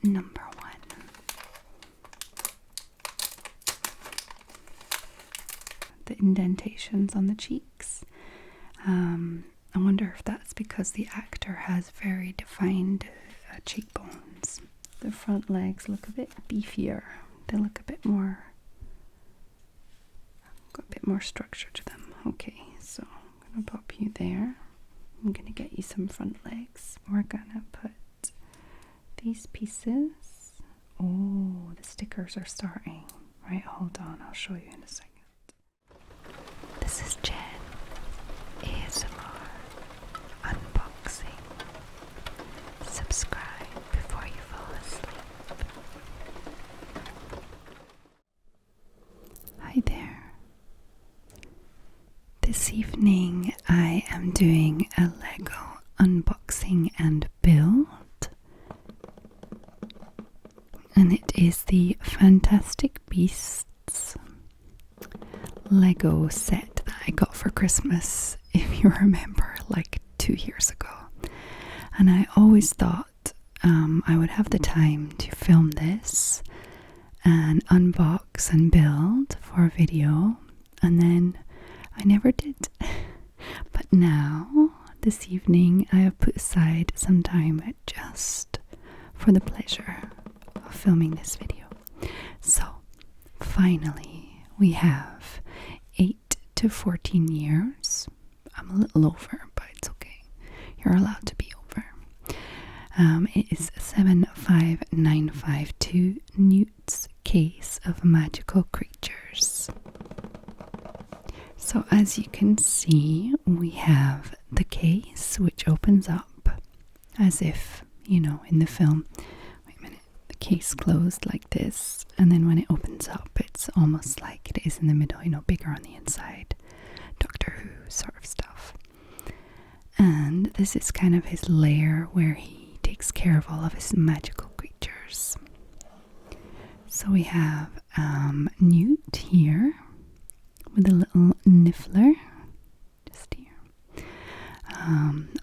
number 1. The indentations on the cheeks. I wonder if that's because the actor has very defined cheekbones. The front legs look a bit beefier. They look a bit more, got a bit more structure to them. Okay, so I'm gonna pop you there. I'm gonna get you some front legs. We're gonna put these pieces. Oh, the stickers are starting. Right, hold on, I'll show you in a second. This is Jen ASMR unboxing. Subscribe before you fall asleep. Hi there. This evening I am doing a Lego unboxing and build. And it is the Fantastic Beasts Lego set that I got for Christmas, if you remember, like 2 years ago. And I always thought I would have the time to film this and unbox and build for a video, and then I never did. But now, this evening, I have put aside some time just for the pleasure of filming this video. So, finally, we have 8 to 14 years. I'm a little over, but it's okay. You're allowed to be over. It is 75952 Newt's Case of Magical Creatures. So as you can see, we have the case which opens up as if, you know, in the film. Wait a minute. The case closed like this, and then when it opens up, it's almost like it is in the middle, you know, bigger on the inside. Doctor Who sort of stuff. And this is kind of his lair where he takes care of all of his magical creatures. So we have Newt here with a little Niffler just here.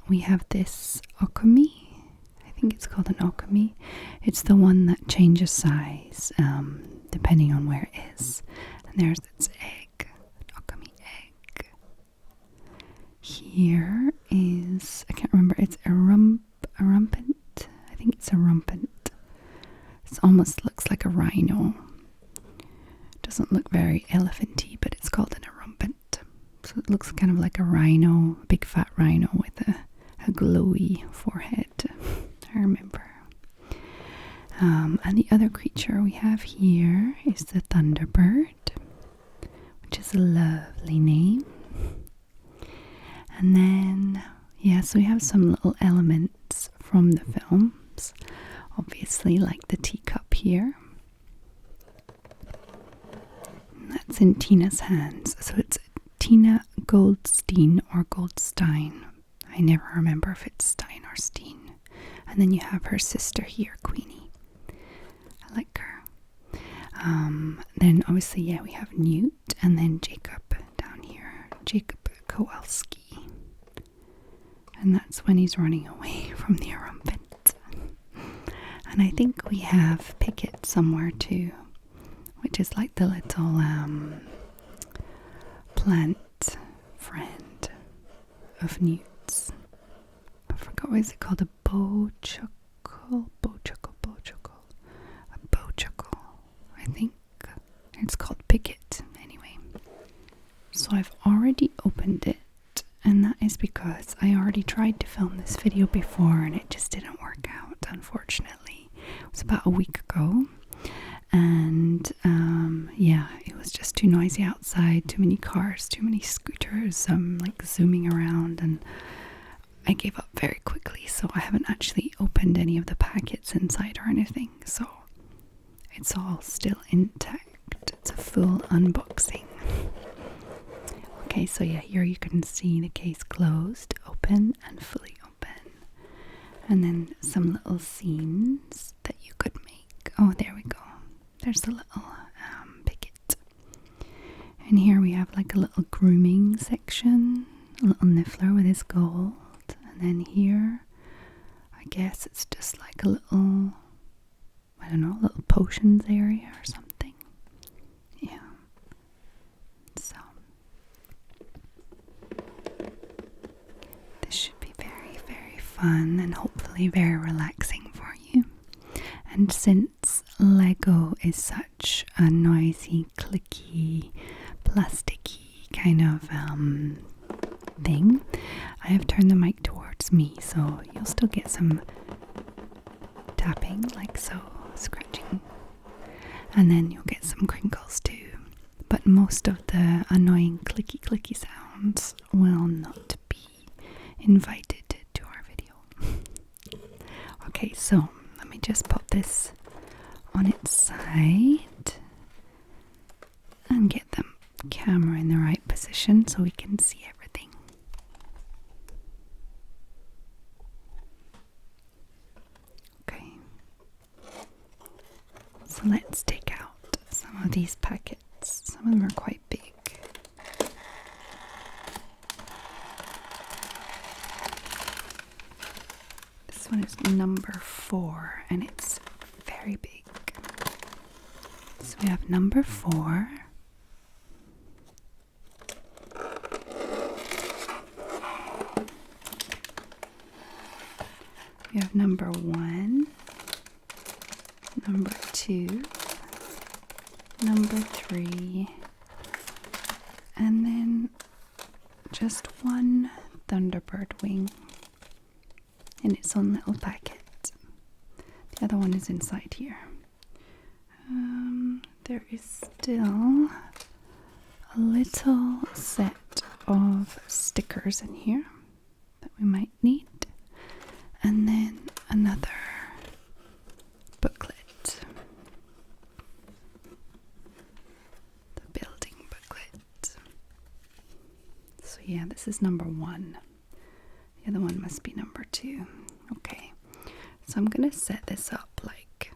We have this Occamy. I think it's called an Occamy. It's the one that changes size depending on where it is. And there's its egg, Occamy egg. Here is, I can't remember, it's Erumpent. I think it's Erumpent. It almost looks like a rhino. Doesn't look very elephanty, but it's called an Erumpent. So it looks kind of like a rhino, a big fat rhino with a glowy forehead. I remember. And the other creature we have here is the Thunderbird, which is a lovely name. And then, yeah, so we have some little elements from the films. Obviously, like the teacup here. And that's in Tina's hands. So it's Tina Goldstein or Goldstein. I never remember if it's Stein or Steen. And then you have her sister here, Queenie. I like her. Then obviously, yeah, we have Newt and then Jacob down here. Jacob Kowalski. And that's when he's running away from the Erumpent. And I think we have Picket somewhere too, which is like the little plant friend of Newt's. I forgot what is it called, a bowchuckle, a bowchuckle. I think it's called Picket anyway. So I've already opened it. And that is because I already tried to film this video before and it just didn't work out, unfortunately. It was about a week ago. And yeah, it was just too noisy outside, too many cars, too many scooters, like zooming around, and I gave up very quickly. So I haven't actually opened any of the packets inside or anything. So it's all still intact. It's a full unboxing. Okay, so yeah, here you can see the case closed, open, and fully open. And then some little scenes that you could make. Oh, there we go. There's the little Picket. And here we have like a little grooming section. A little Niffler with his gold. And then here, I guess it's just like a little I don't know, a little potions area or something. Yeah. So this should be very, very fun and hopefully very relaxing for you. And since Lego is such a noisy, clicky, plasticky kind of thing, I have turned the mic towards me, so you'll still get some tapping, like so, scratching, and then you'll get some crinkles too. But most of the annoying clicky sounds will not be invited to our video. Okay, so let me just put this on its side and get the camera in the right position so we can see everything. Okay, so let's take out some of these packets. Some of them are quite big. This one is number 4 and it's very big. So we have number 4. We have number 1, number 2, number 3, and then just one Thunderbird wing in its own little packet. The other one is inside here. There is still a little set of stickers in here that we might need. And then another booklet. The building booklet. So yeah, this is number 1. The other one must be number 2. Okay. So I'm going to set this up like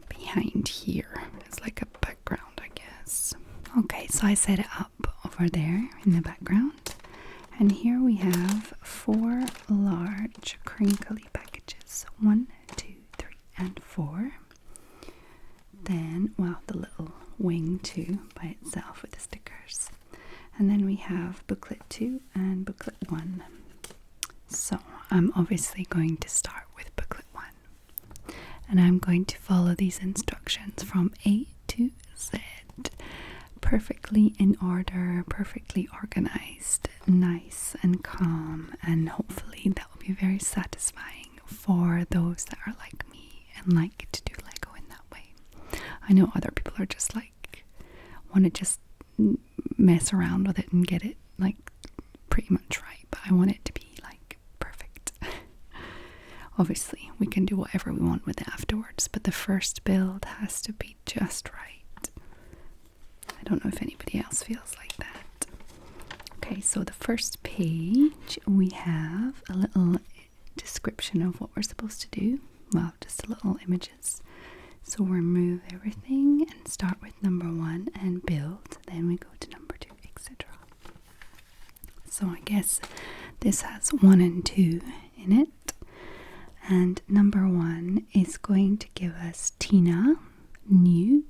behind here. It's like a background, I guess. Okay, so I set it up over there in the background. And here we have 4 large crinkly packages. 1, 2, 3, and 4. Then, well, the little wing too by itself with the stickers. And then we have booklet 2 and booklet 1. So I'm obviously going to start with booklet 1. And I'm going to follow these instructions from A to Z. Perfectly in order, perfectly organized, nice and calm, and hopefully that will be very satisfying for those that are like me and like to do Lego in that way. I know other people are just like, want to just mess around with it and get it like pretty much right, but I want it to be like perfect. Obviously, we can do whatever we want with it afterwards, but the first build has to be just right. I don't know if anybody else feels like that. Okay, so the first page, we have a little description of what we're supposed to do. Well, just a little images. So we'll remove everything and start with number 1 and build. Then we go to number 2, etc. So I guess this has 1 and 2 in it. And number 1 is going to give us Tina, Newt,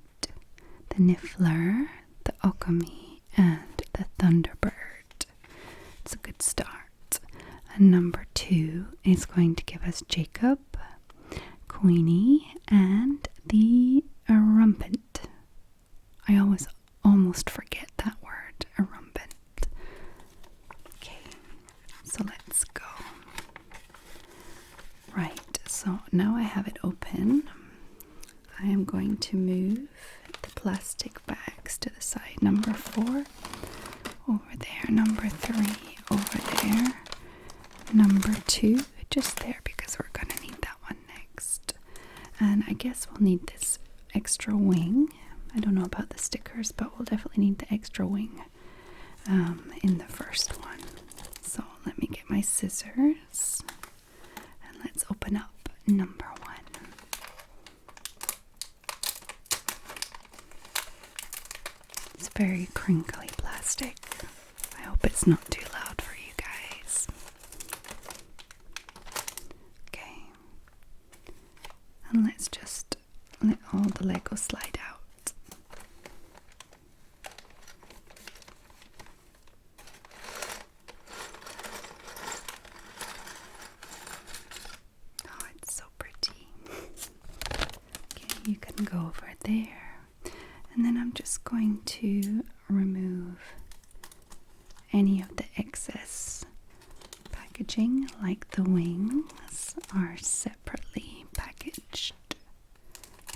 the Niffler, the Occamy, and the Thunderbird. It's a good start. And number 2 is going to give us Jacob, Queenie, and the Erumpent. I always almost forget that word, Erumpent. Okay, so let's go. Right, so now I have it open. I am going to move the plastic bags to the side. Number 4 over there, number 3 over there, number 2 just there because we're going to need that one next. And I guess we'll need this extra wing. I don't know about the stickers, but we'll definitely need the extra wing in the first one. So let me get my scissors and let's open up number 1. It's very crinkly plastic. I hope it's not too loud for you guys. Okay. And let's just let all the Legos slide out. Oh, it's so pretty. Okay, you can go over there. And then I'm just going to remove any of the excess packaging, like the wings are separately packaged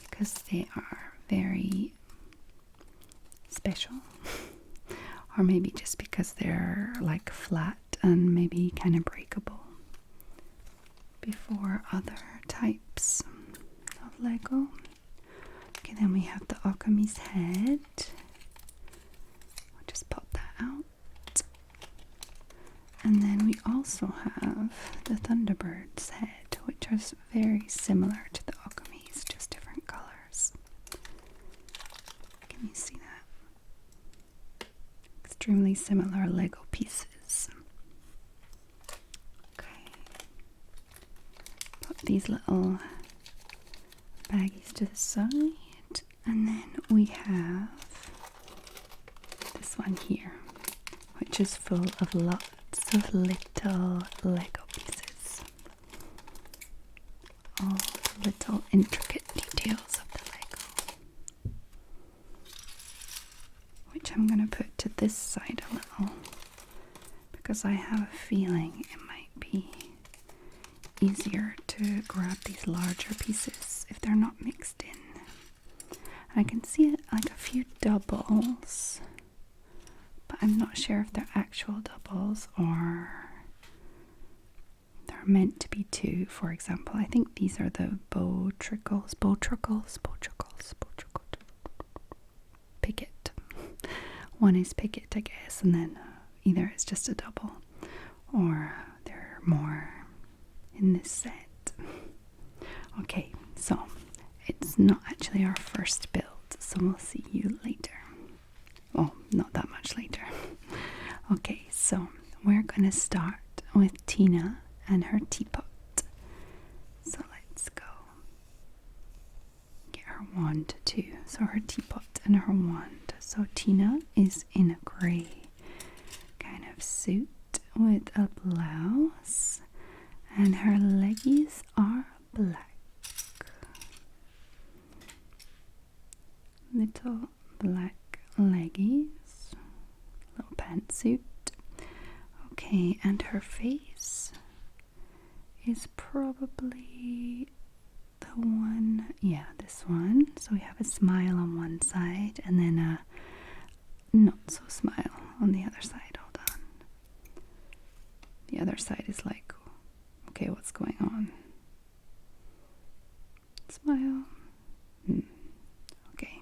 because they are very special, or maybe just because they're like flat and maybe kind of breakable before other types of Lego. Okay, then we have the Occamy's head. I'll just pop that out. And then we also have the Thunderbird's head, which is very similar to the Occamy's, just different colors. Can you see that? Extremely similar Lego pieces. Okay. Put these little baggies to the side. And then we have this one here, which is full of lots of little Lego pieces. All the little intricate details of the Lego, which I'm going to put to this side a little because I have a feeling it might be easier to grab these larger pieces if they're not mixed in. I can see like a few doubles, but I'm not sure if they're actual doubles or they're meant to be two. For example, I think these are the Bowtrickles, Picket. One is Picket, I guess, and then either it's just a double or they're more in this set. Okay, so it's not actually our first build, so we'll see you later. Well, not that much later. Okay, so we're going to start with Tina and her teapot. So let's go get her wand too. So her teapot and her wand. So Tina is in a grey kind of suit with a blouse, and her leggies are black. Little black leggies, little pantsuit. Okay, and her face is probably the one, yeah, this one. So we have a smile on one side and then a not so smile on the other side. Hold on. The other side is like, okay, what's going on? Smile. Okay.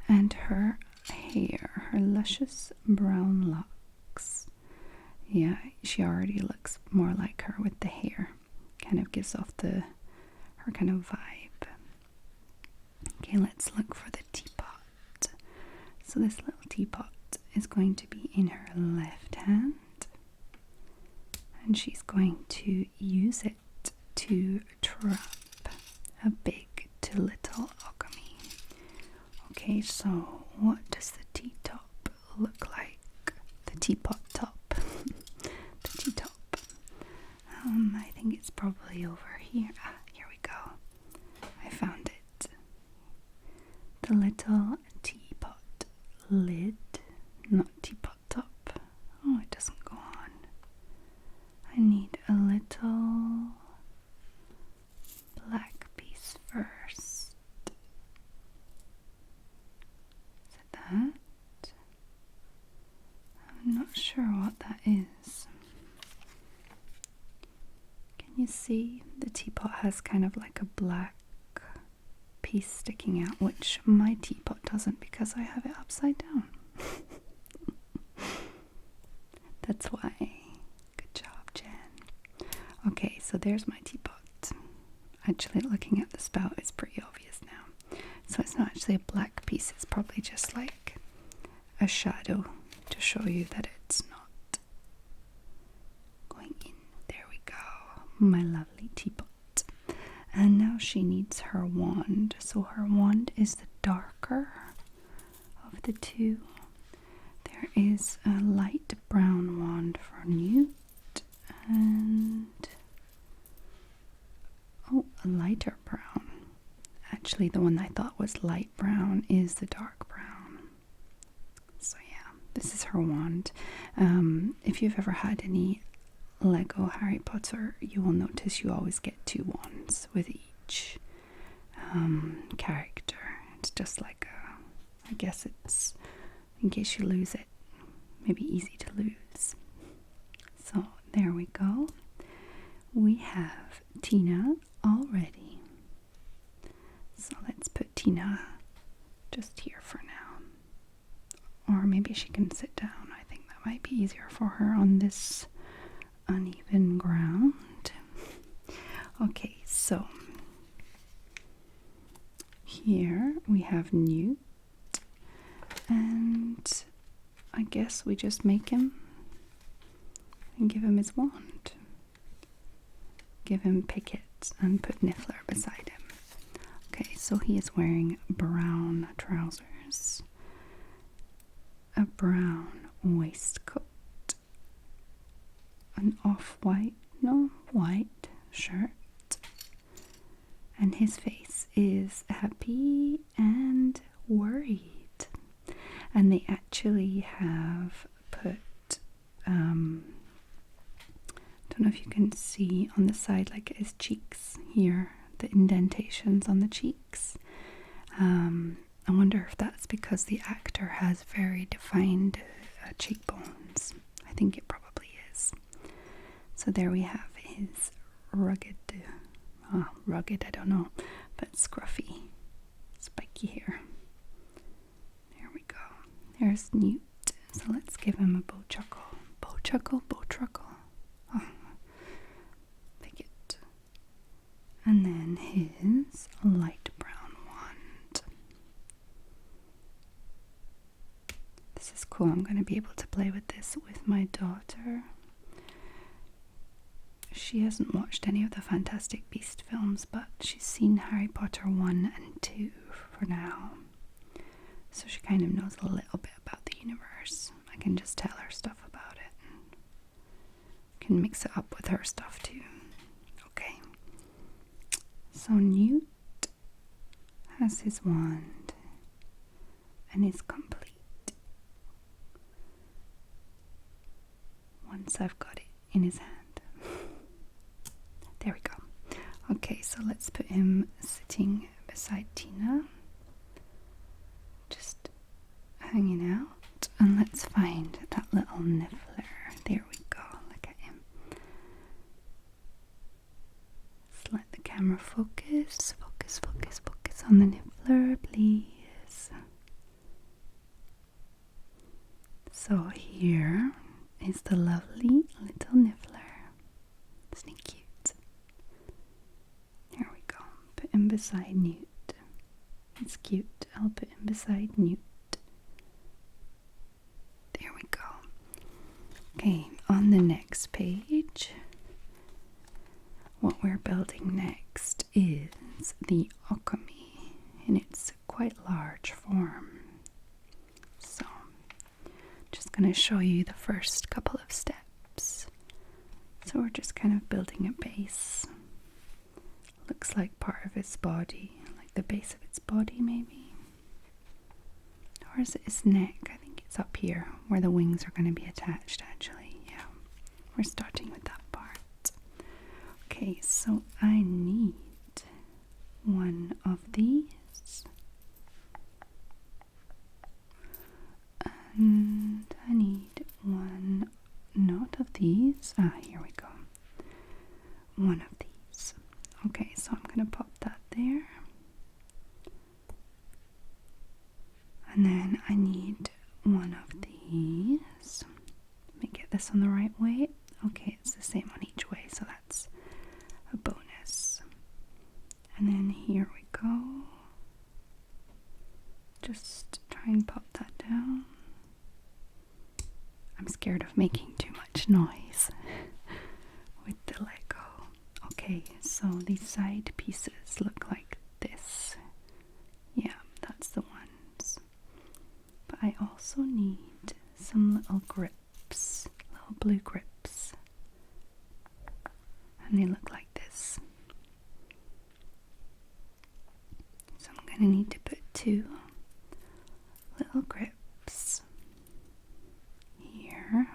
And her hair, her luscious brown locks. Yeah, she already looks more like her with the hair. Kind of gives off her kind of vibe. Okay, let's look for the teapot. So this little teapot is going to be in her left hand, and she's going to use it to trap a big to little Occamy. Okay, so what does the teatop look like? The teapot top. The teatop. I think it's probably over here. Ah, here we go. I found it. The little teapot lid, not teapot top. Oh, it doesn't go on. I need a little black piece first. Is it that? I'm not sure what that is. Can you see the teapot has kind of like a black piece sticking out, which my teapot doesn't because I have it upside down. That's why. Good job, Jen. Okay, so there's my teapot. Actually, looking at the spout is pretty obvious now. So it's not actually a black piece, it's probably just like a shadow to show you that it's not going in. There we go. My lovely teapot. And now she needs her wand. So her wand is the darker of the two. There is a light brown wand for Newt and a lighter brown. Actually, the one I thought was light brown is the dark brown. So yeah, this is her wand. If you've ever had any Lego Harry Potter, you will notice you always get 2 wands with each character. It's just like I guess it's in case you lose it, maybe easy to lose. So there we go. We have Tina already. So let's put Tina just here for now. Or maybe she can sit down. I think that might be easier for her on this uneven ground. Okay, so here we have Newt, and I guess we just make him and give him his wand. Give him Picket and put Niffler beside him. Okay, so he is wearing brown trousers, a brown waistcoat, an white shirt, and his face is happy and worried. And they actually have put, don't know if you can see on the side, like his cheeks here, the indentations on the cheeks. I wonder if that's because the actor has very defined cheekbones. I think it probably is. So there we have his rugged, I don't know, but scruffy, spiky hair. There we go. There's Newt. So let's give him a bow chuckle. Bow chuckle, bow chuckle. Oh, Picket. And then his light brown wand. This is cool. I'm going to be able to play with this with my daughter. She hasn't watched any of the Fantastic Beasts films, but she's seen Harry Potter 1 and 2 for now. So she kind of knows a little bit about the universe. I can just tell her stuff about it. And can mix it up with her stuff too. Okay. So Newt has his wand and is complete. Once I've got it in his hand. There we go. Okay, so let's put him sitting beside Tina. Just hanging out. And let's find that little Niffler. There we go. Look at him. Let's let the camera focus. Focus, focus, focus on the Niffler, please. So here is the lovely little Niffler. Isn't he cute? There we go. Put him beside Newt. It's cute. I'll put him beside Newt. There we go. Okay, on the next page, what we're building next is the Occamy in its quite large form. So, just going to show you the first couple of steps. So we're just kind of building a base. Looks like part of its body, like the base of its body maybe. Or is it its neck? I think it's up here where the wings are going to be attached actually. Yeah, we're starting with that part. Okay, so I need one of these. And I need one not of these. Here we go. One of these. Okay, so I'm going to pop that there. And then I need one of these. Let me get this on the right way. Okay, it's the same on each way, so that's a bonus. And then here we go. Just try and pop that down. I'm scared of making too much noise with the Lego. Okay, so these side pieces look also need some little grips, little blue grips, and they look like this. So I'm going to need to put 2 little grips here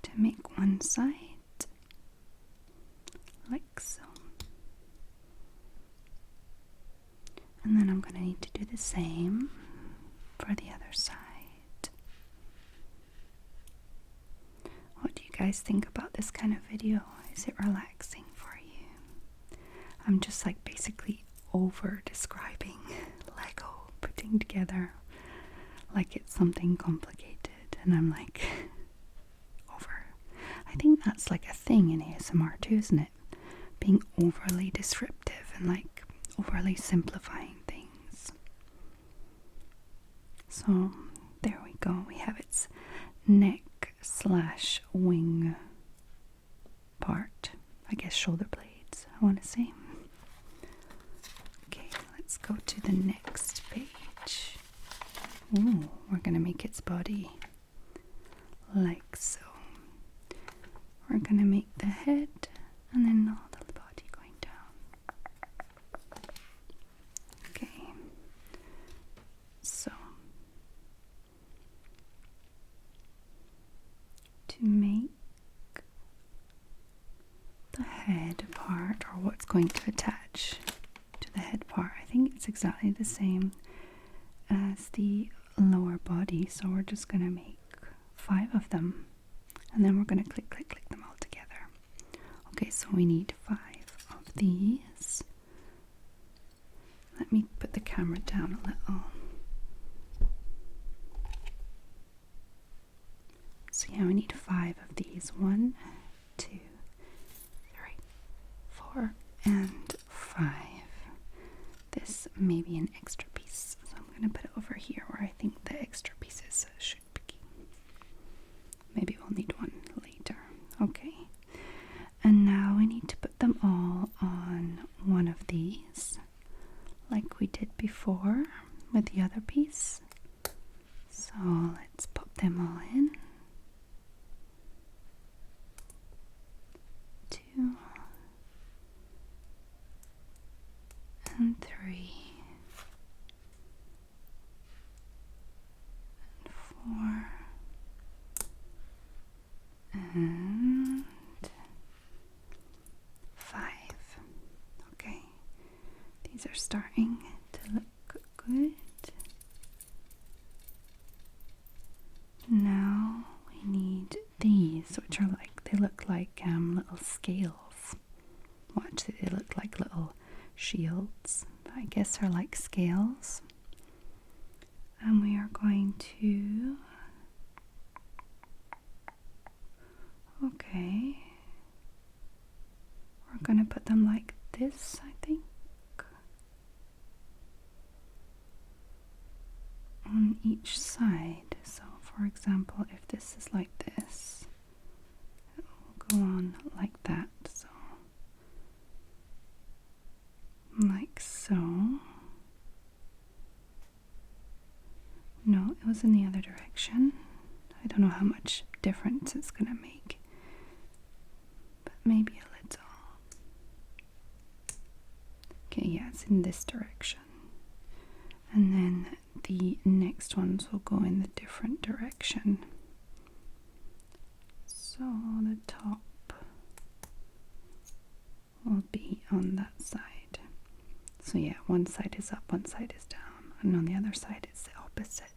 to make one side, like so. And then I'm going to need to do the same for the other side. What do you guys think about this kind of video? Is it relaxing for you? I'm just like basically over describing Lego putting together like it's something complicated, and I'm like over. I think that's like a thing in ASMR too, isn't it? Being overly descriptive and like overly simplifying things. So there we go. We have its neck/wing part. I guess shoulder blades, I want to say. Okay, let's go to the next page. Ooh, we're going to make its body like so. We're going to make the head and then all the body going down. Okay, so to make the head part, or what's going to attach to the head part, I think it's exactly the same as the lower body, so we're just going to make 5 of them, and then we're going to click them all together. Okay, so we need 5 of these. Let me put the camera down a little. So yeah, we need 5 of these. 1, 2, 3, 4, and 5. This may be an extra piece, so I'm going to put it over here where I think the extra pieces should be. Maybe we'll need one later. Okay. And now we need to put them all on one of these, like we did before with the other piece. So let's pop them all in. 2 and 3 and 4 and 5. Okay, these are starting to look good. Now we need these, which are like, they look like little scales. Well, actually they look like little shields, but I guess they're like scales. And we are going to, okay, we're going to put them like this, I think, on each side. So for example, if this is like this, it will go on like that. So like so. No, it was in the other direction. I don't know how much difference it's gonna make, but maybe a little. Okay, yeah, it's in this direction. And then the next ones will go in the different direction. So the top will be on that side. So yeah, one side is up, one side is down, and on the other side it's the opposite.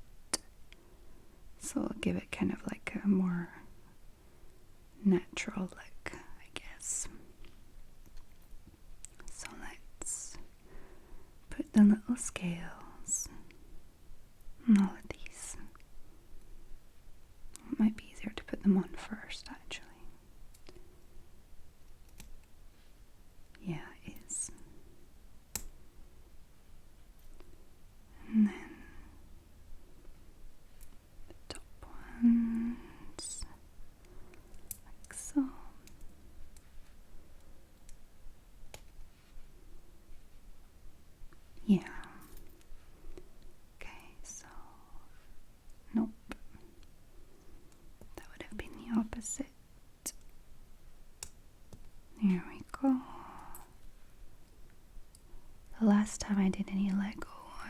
So I'll give it kind of like a more natural look, I guess. So let's put the little scales on all of these. It might be easier to put them on first, actually. Yeah, it is. And then the top ones, like so. Yeah. Okay. last time I did any Lego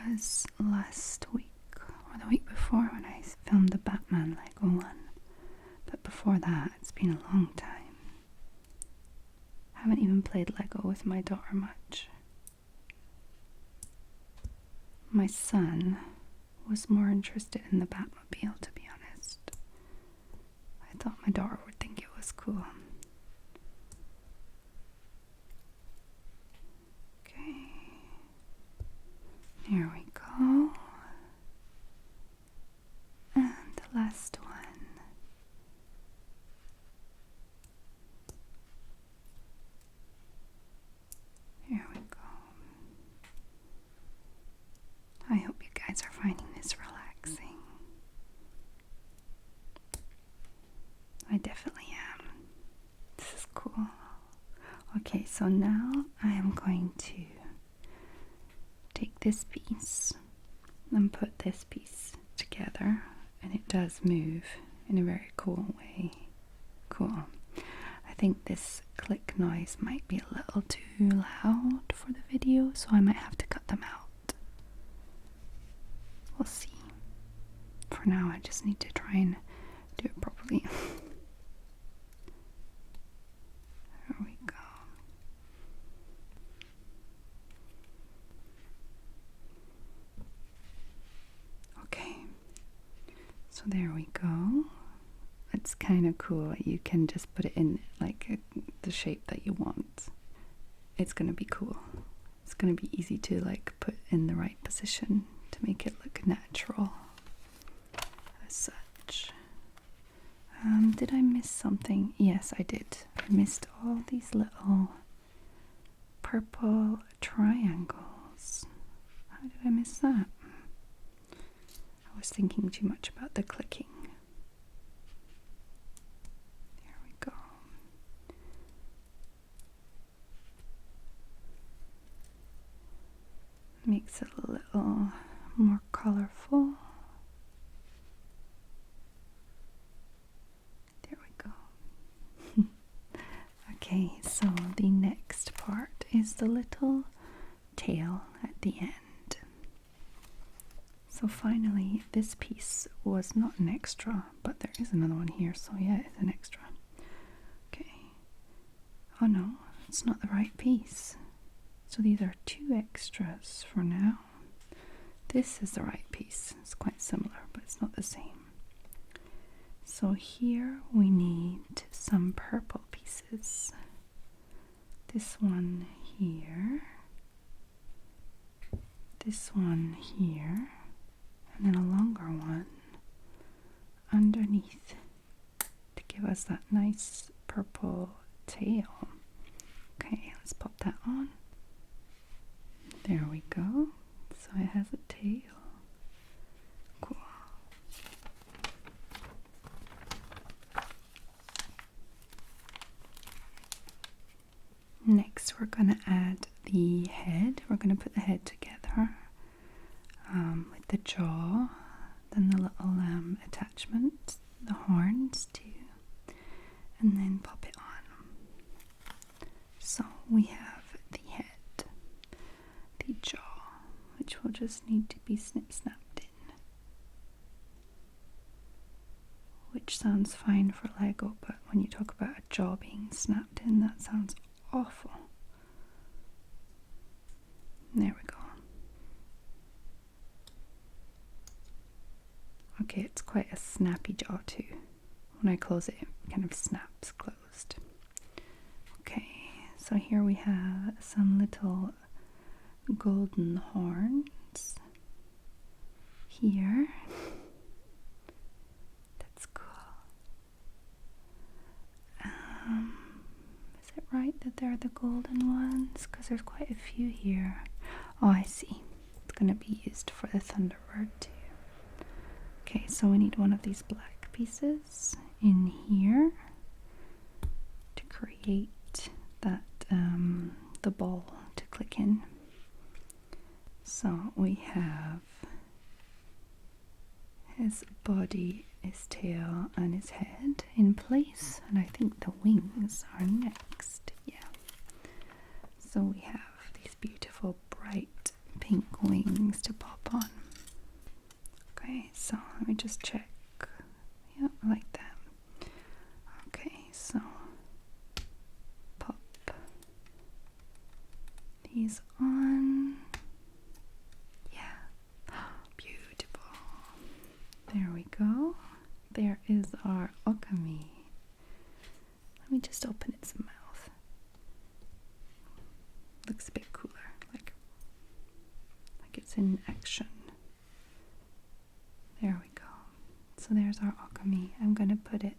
was last week or the week before when I filmed the Batman Lego one. But before that, it's been a long time. I haven't even played Lego with my daughter much. My son was more interested in the Batmobile, to be honest. I thought my daughter would think it was cool. Okay. Here we go. And the last one. Here we go. I hope you guys are finding this relaxing. I definitely am. This is cool. Okay, so now I am going to take this piece and put this piece together, and it does move in a very cool way. Cool. I think this click noise might be a little too loud for the video, so I might have to cut them out. We'll see. For now, I just need to try and do it properly. There we go. Okay. So there we go. It's kind of cool. You can just put it in like the shape that you want. It's going to be cool. It's going to be easy to like put in the right position to make it look natural as such. Did I miss something? Yes, I did. I missed all these little purple triangles. How did I miss that? I was thinking too much about the clicking. There we go. Makes it a little more colorful. There we go. Okay, so the next part is the little tail at the end. So finally, this piece was not an extra, but there is another one here, so yeah, it's an extra. Okay. Oh no, it's not the right piece. So these are two extras for now. This is the right piece. It's quite similar, but it's not the same. So here we need some purple pieces. This one here. This one here. And then a longer one underneath to give us that nice purple tail. Okay, let's pop that on. There we go. So it has a tail. Cool. Next, we're going to add the head. We're going to put the head together. With the jaw, then the little attachment, the horns too, and then pop it on. So we have the head, the jaw, which will just need to be snip-snapped in. Which sounds fine for Lego, but when you talk about a jaw being snapped in, that sounds awful. There we go. Okay, it's quite a snappy jaw too. When I close it, it kind of snaps closed. Okay, so here we have some little golden horns. Here. That's cool. Is it right that they're the golden ones? Because there's quite a few here. Oh, I see. It's going to be used for the Thunderbird too. Okay, so we need one of these black pieces in here to create that the ball to click in. So we have his body, his tail, and his head in place, and I think the wings are next. Yeah. So we have these beautiful bright just check. Yeah, I like that. Okay, so pop these on. Yeah, beautiful. There we go. There is our Occamy. Let me just open its mouth. Looks a bit cooler, like it's in action. There we go. So there's our Occamy. I'm gonna put it.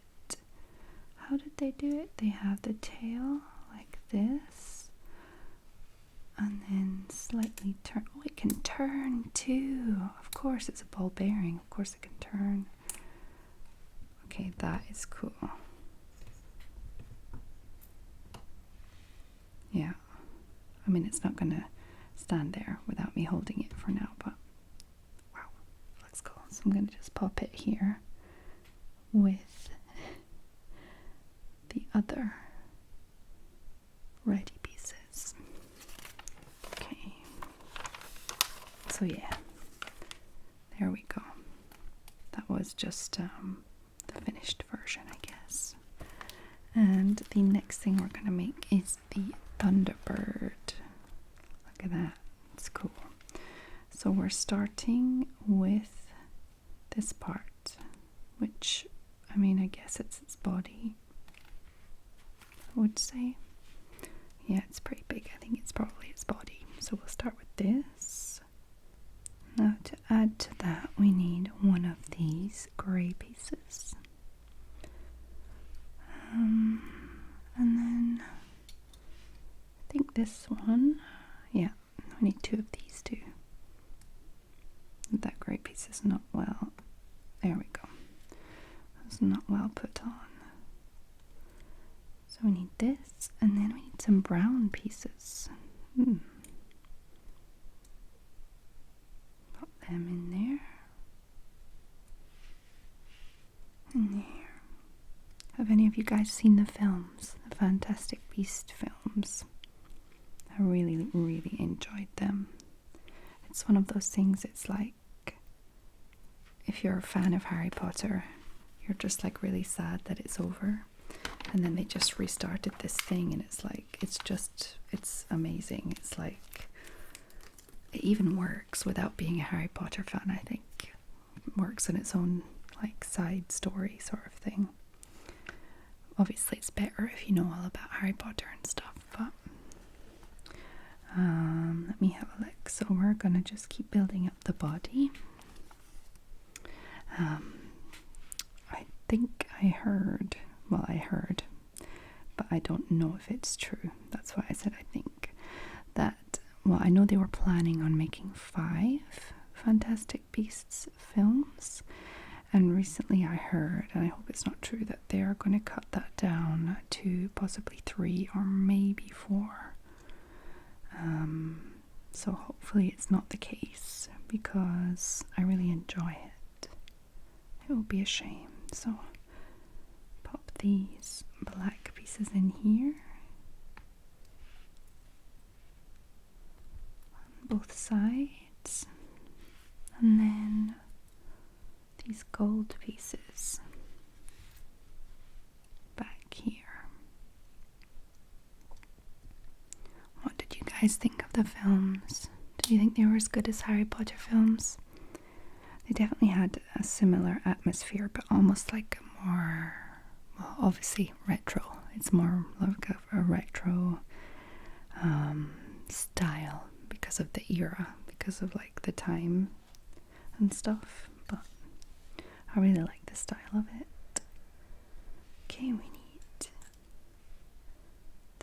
How did they do it? They have the tail like this, and then slightly turn. Oh, it can turn too. Of course, it's a ball bearing. Of course, it can turn. Okay, that is cool. Yeah, I mean, it's not gonna stand there without me holding it for now, but wow, looks cool. So I'm gonna just pop it here with the other ready pieces. Okay, so yeah, there we go. That was just the finished version, I guess. And the next thing we're gonna make is the Thunderbird. Look at that, it's cool. So we're starting with this part, which, I mean, I guess it's its body, I would say. Yeah, it's pretty big. I think it's probably its body. So we'll start with this. Now to add to that, we need one of these grey pieces. And then I think this one, yeah, we need two of these too. That grey piece is not well, there we go. It's not well put on. So we need this, and then we need some brown pieces. Pop them in there. And there. Have any of you guys seen the films? The Fantastic Beast films? I really, really enjoyed them. It's one of those things, it's like, if you're a fan of Harry Potter, you're just like really sad that it's over. And then they just restarted this thing, and it's like, it's amazing. It's like, it even works without being a Harry Potter fan, I think. It works in its own like side story sort of thing. Obviously it's better if you know all about Harry Potter and stuff, but let me have a look. So we're gonna just keep building up the body. I think I heard, but I don't know if it's true. That's why I said I think that, well, I know they were planning on making 5 Fantastic Beasts films, and recently I heard, and I hope it's not true, that they are going to cut that down to possibly 3 or maybe 4. So hopefully it's not the case, because I really enjoy it. It would be a shame. So pop these black pieces in here on both sides, and then these gold pieces back here. What did you guys think of the films? Did you think they were as good as Harry Potter films? They definitely had a similar atmosphere, but almost like a more, well, obviously retro. It's more like a retro style because of the era, because of like the time and stuff. But I really like the style of it. Okay, we need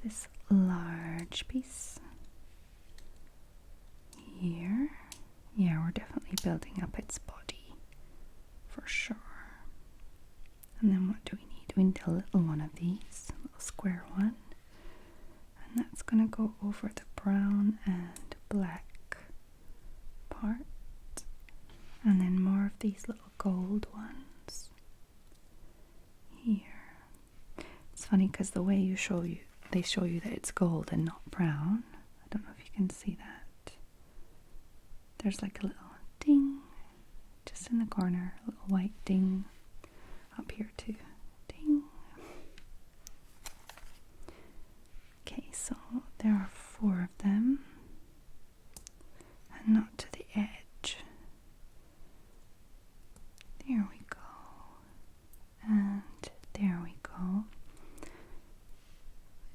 this large piece here. Yeah, we're definitely building up its body for sure. And then what do we need? We need a little one of these, a little square one. And that's going to go over the brown and black part. And then more of these little gold ones here. It's funny because the way they show you that it's gold and not brown. I don't know if you can see that. There's like a little ding just in the corner, a little white ding up here too. Ding. Okay, so there are 4 of them, and not to the edge. There we go, and there we go.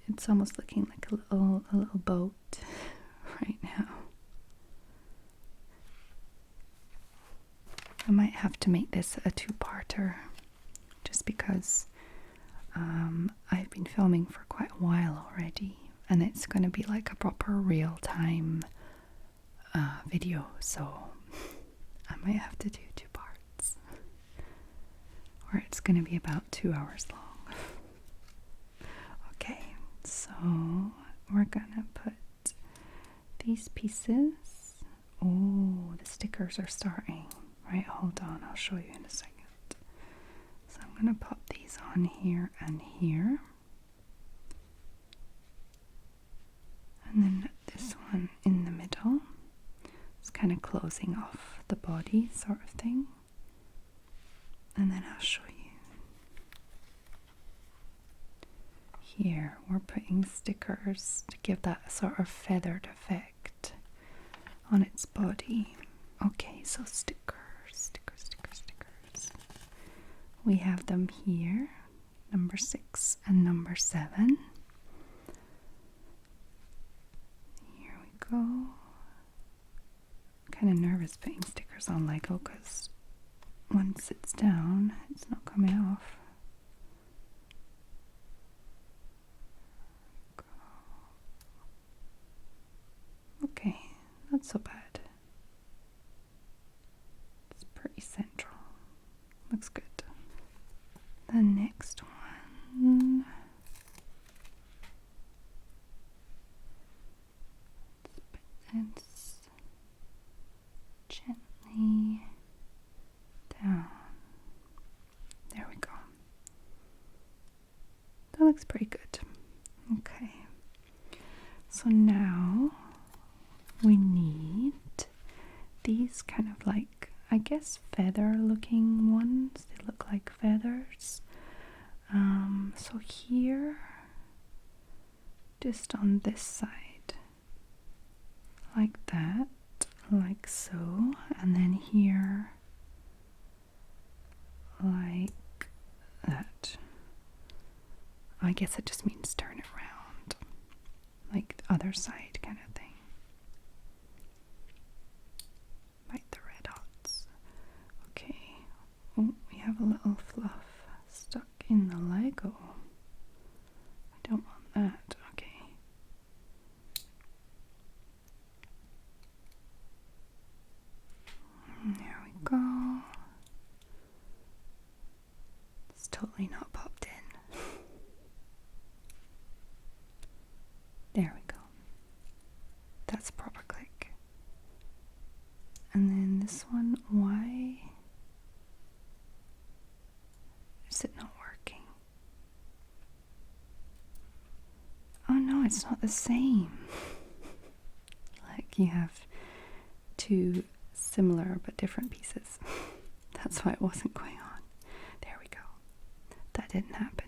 It's almost looking like a little boat right now. I might have to make this a 2-parter, just because I've been filming for quite a while already, and it's going to be like a proper real-time video, so I might have to do 2 parts, or it's going to be about 2 hours long. Okay, so we're going to put these pieces. Oh, the stickers are starting. Right, hold on, I'll show you in a second. So I'm going to pop these on here and here. And then this one in the middle. It's kind of closing off the body sort of thing. And then I'll show you. Here we're putting stickers to give that sort of feathered effect on its body. Okay, so stickers. We have them here, number 6 and number 7. Here we go. I'm kind of nervous putting stickers on Lego because once it's down, it's not coming off. Okay, not so bad. It's pretty central. Looks good. The next one. Let's put this gently down. There we go. That looks pretty good. Okay. So now we need these kind of like, I guess, feather looking ones. They look like feathers. So here, just on this side, like that, like so, and then here, like that. I guess it just means turn it around, like the other side kind of thing. Like the red dots. Okay. Oh, we have a little fluff stuck in the Lego. I don't want that. Okay. There we go. It's totally not popped in. There we go. That's a proper click. And then this one, why is it not working? Oh no, it's not the same. Like you have 2 similar but different pieces. That's why it wasn't going on. There we go. That didn't happen.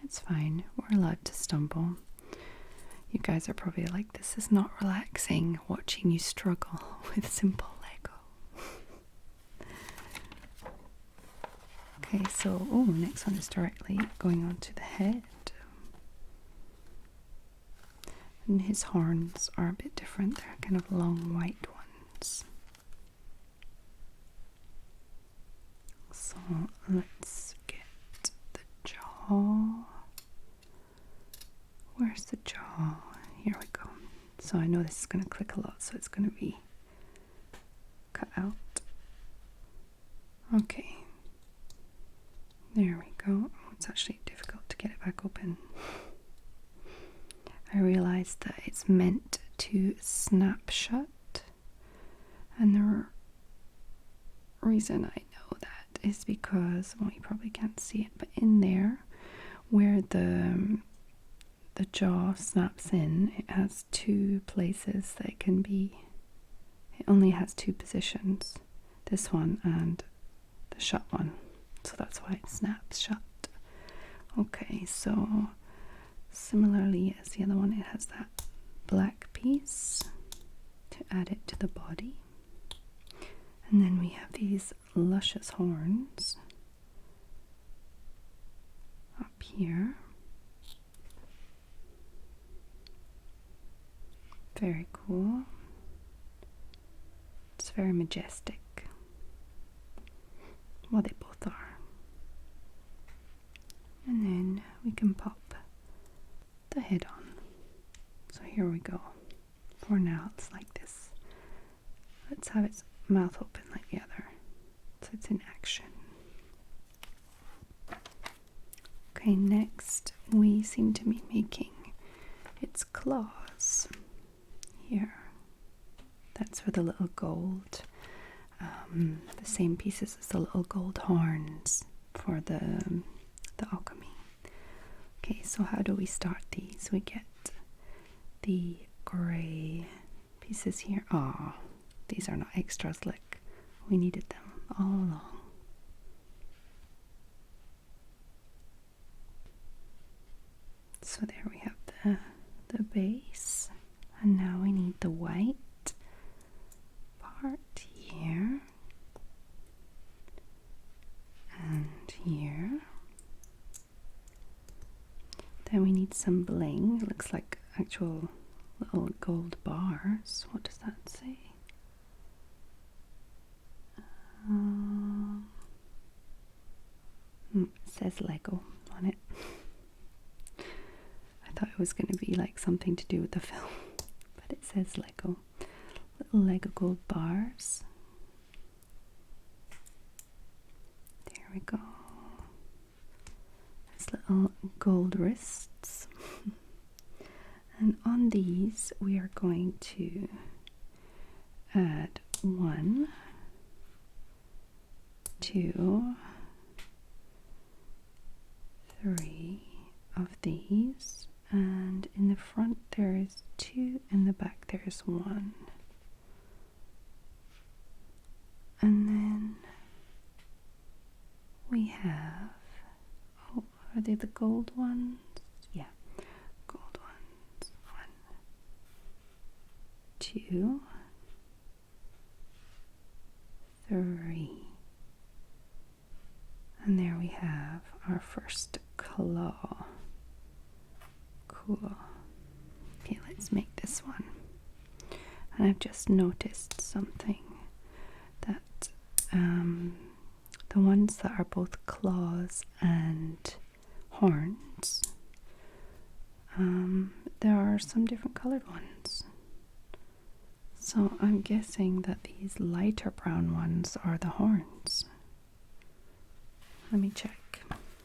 It's fine. We're allowed to stumble. You guys are probably like, this is not relaxing, watching you struggle with simple Lego. Okay, so, the next one is directly going onto the head. And his horns are a bit different. They're kind of long white ones. So let's get the jaw. Where's the jaw? Here we go. So I know this is going to click a lot, so it's going to be cut out. Okay. There we go. Oh, it's actually difficult to get it back open. I realized that it's meant to snap shut, and the reason I know that is because, well, you probably can't see it, but in there where the jaw snaps in, it has 2 places that it can be. It only has 2 positions, this one and shut one, so that's why it snaps shut. Okay, so similarly as the other one, it has that black piece to add it to the body. And then we have these luscious horns up here. Very cool. It's very majestic. Well, they both are. And then we can pop the head on. So here we go. For now, it's like this. Let's have its mouth open like the other, so it's in action. Okay, next we seem to be making its claws here. That's for the little gold, the same pieces as the little gold horns for the Occamy. Okay, so how do we start these? We get the grey pieces here. Ah, these are not extras, like we needed them all along. So there we have the base, and now we need the white part here and here. Then we need some bling. It looks like actual little gold bars. What does that say? It says Lego on it. I thought it was going to be like something to do with the film, but it says Lego. Little Lego gold bars. There we go. There's little gold wrists. And on these we are going to add 1, 2, 3 of these, and in the front there is 2, in the back there is 1. And then we have, oh, are they the gold ones? Yeah, gold ones. 1, 2, 3. And there we have our first claw. Cool. Okay, let's make this one. And I've just noticed something, that the ones that are both claws and horns, there are some different colored ones. So I'm guessing that these lighter brown ones are the horns. Let me check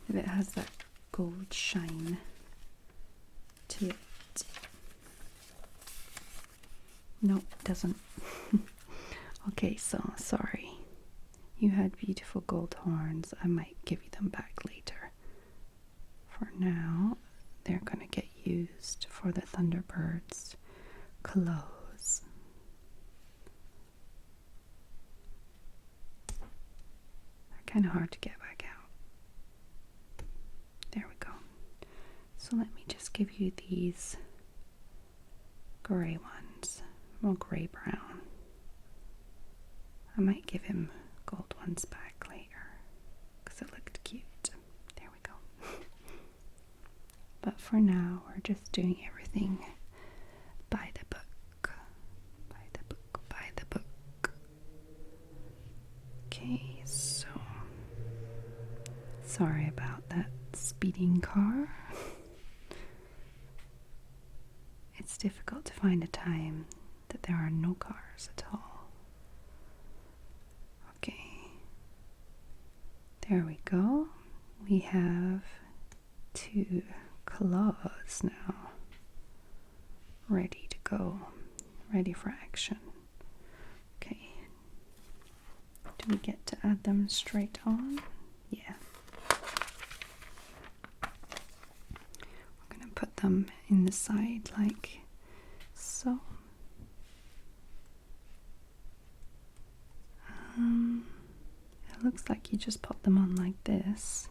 if it has that gold shine to it. No, it doesn't. Okay, so sorry. You had beautiful gold horns. I might give you them back later. For now, they're going to get used for the Thunderbird's clothes. They're kind of hard to get back out. There we go. So let me just give you these grey ones. Well, grey brown. I might give him gold ones back later because it looked cute. There we go. But for now, we're just doing everything by the book. By the book, by the book. Okay, so sorry about that speeding car. It's difficult to find a time that there are no cars at all. Okay, there we go. We have 2 claws now, ready to go, ready for action. Okay, do we get to add them straight on? Yeah. We're going to put them in the side like so. It looks like you just pop them on like this,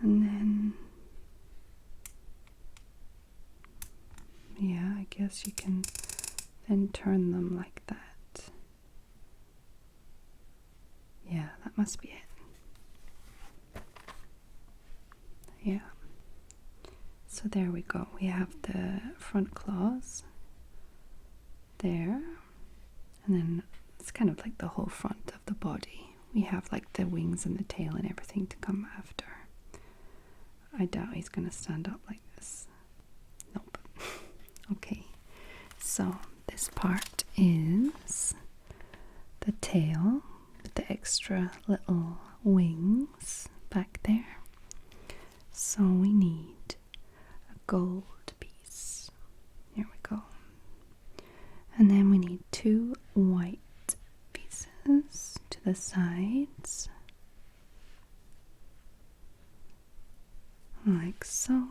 and then yeah, I guess you can then turn them like that. Yeah, that must be it. Yeah. So there we go. We have the front claws there, and then it's kind of like the whole front of the body. We have like the wings and the tail and everything to come after. I doubt he's gonna stand up like this. Nope. Okay, so this part is the tail with the extra little wings back there. So we need a gold piece. Here we go. And then we need 2 white pieces to the sides, like so.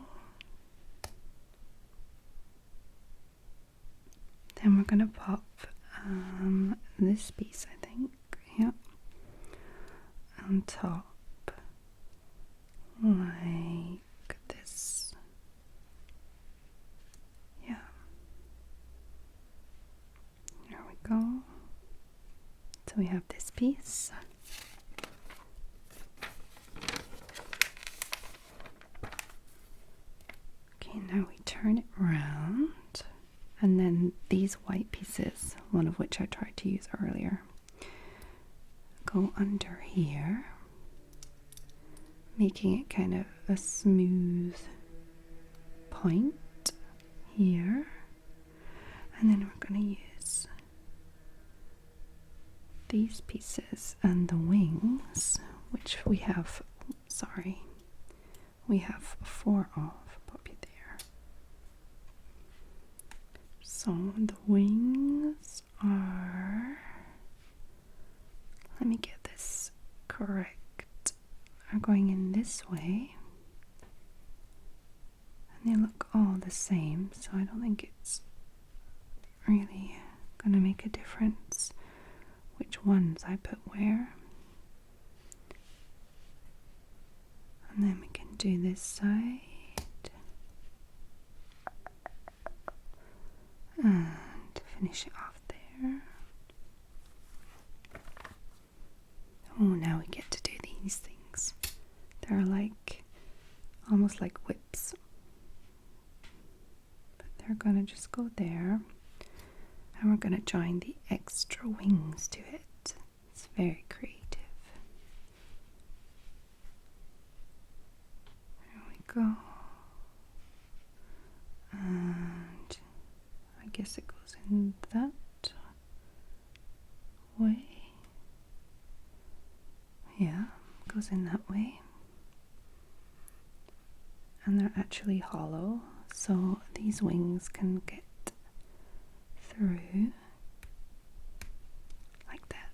Then we're gonna pop this piece, I think, yep, on top, like this. Yeah. There we go. So we have this piece. Okay, now we turn it around, and then these white pieces, one of which I tried to use earlier, go under here, making it kind of a smooth point here. And then we're going to use these pieces and the wings, which we have, we have 4 of. Pop you there. So the wings are, let me get this correct, are going in this way, and they look all the same, so I don't think it's really gonna make a difference which ones I put where. And then we can do this side and finish it off there. Oh, now we get to do these things. They're like almost like whips, but they're gonna just go there, and we're gonna join the extra wings to it. It's very creative. There we go. And I guess it goes in that way. Yeah, it goes in that way. And they're actually hollow, so these wings can get through like that.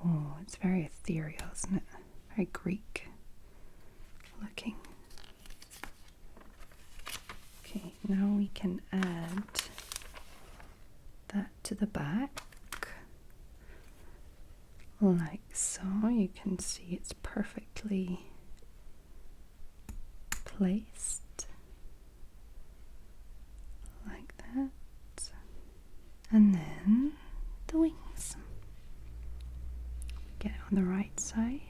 Oh, it's very ethereal, isn't it? Very Greek looking. Okay, now we can add that to the back, like so. You can see it's perfectly placed, like that. And then the wings. Get it on the right side.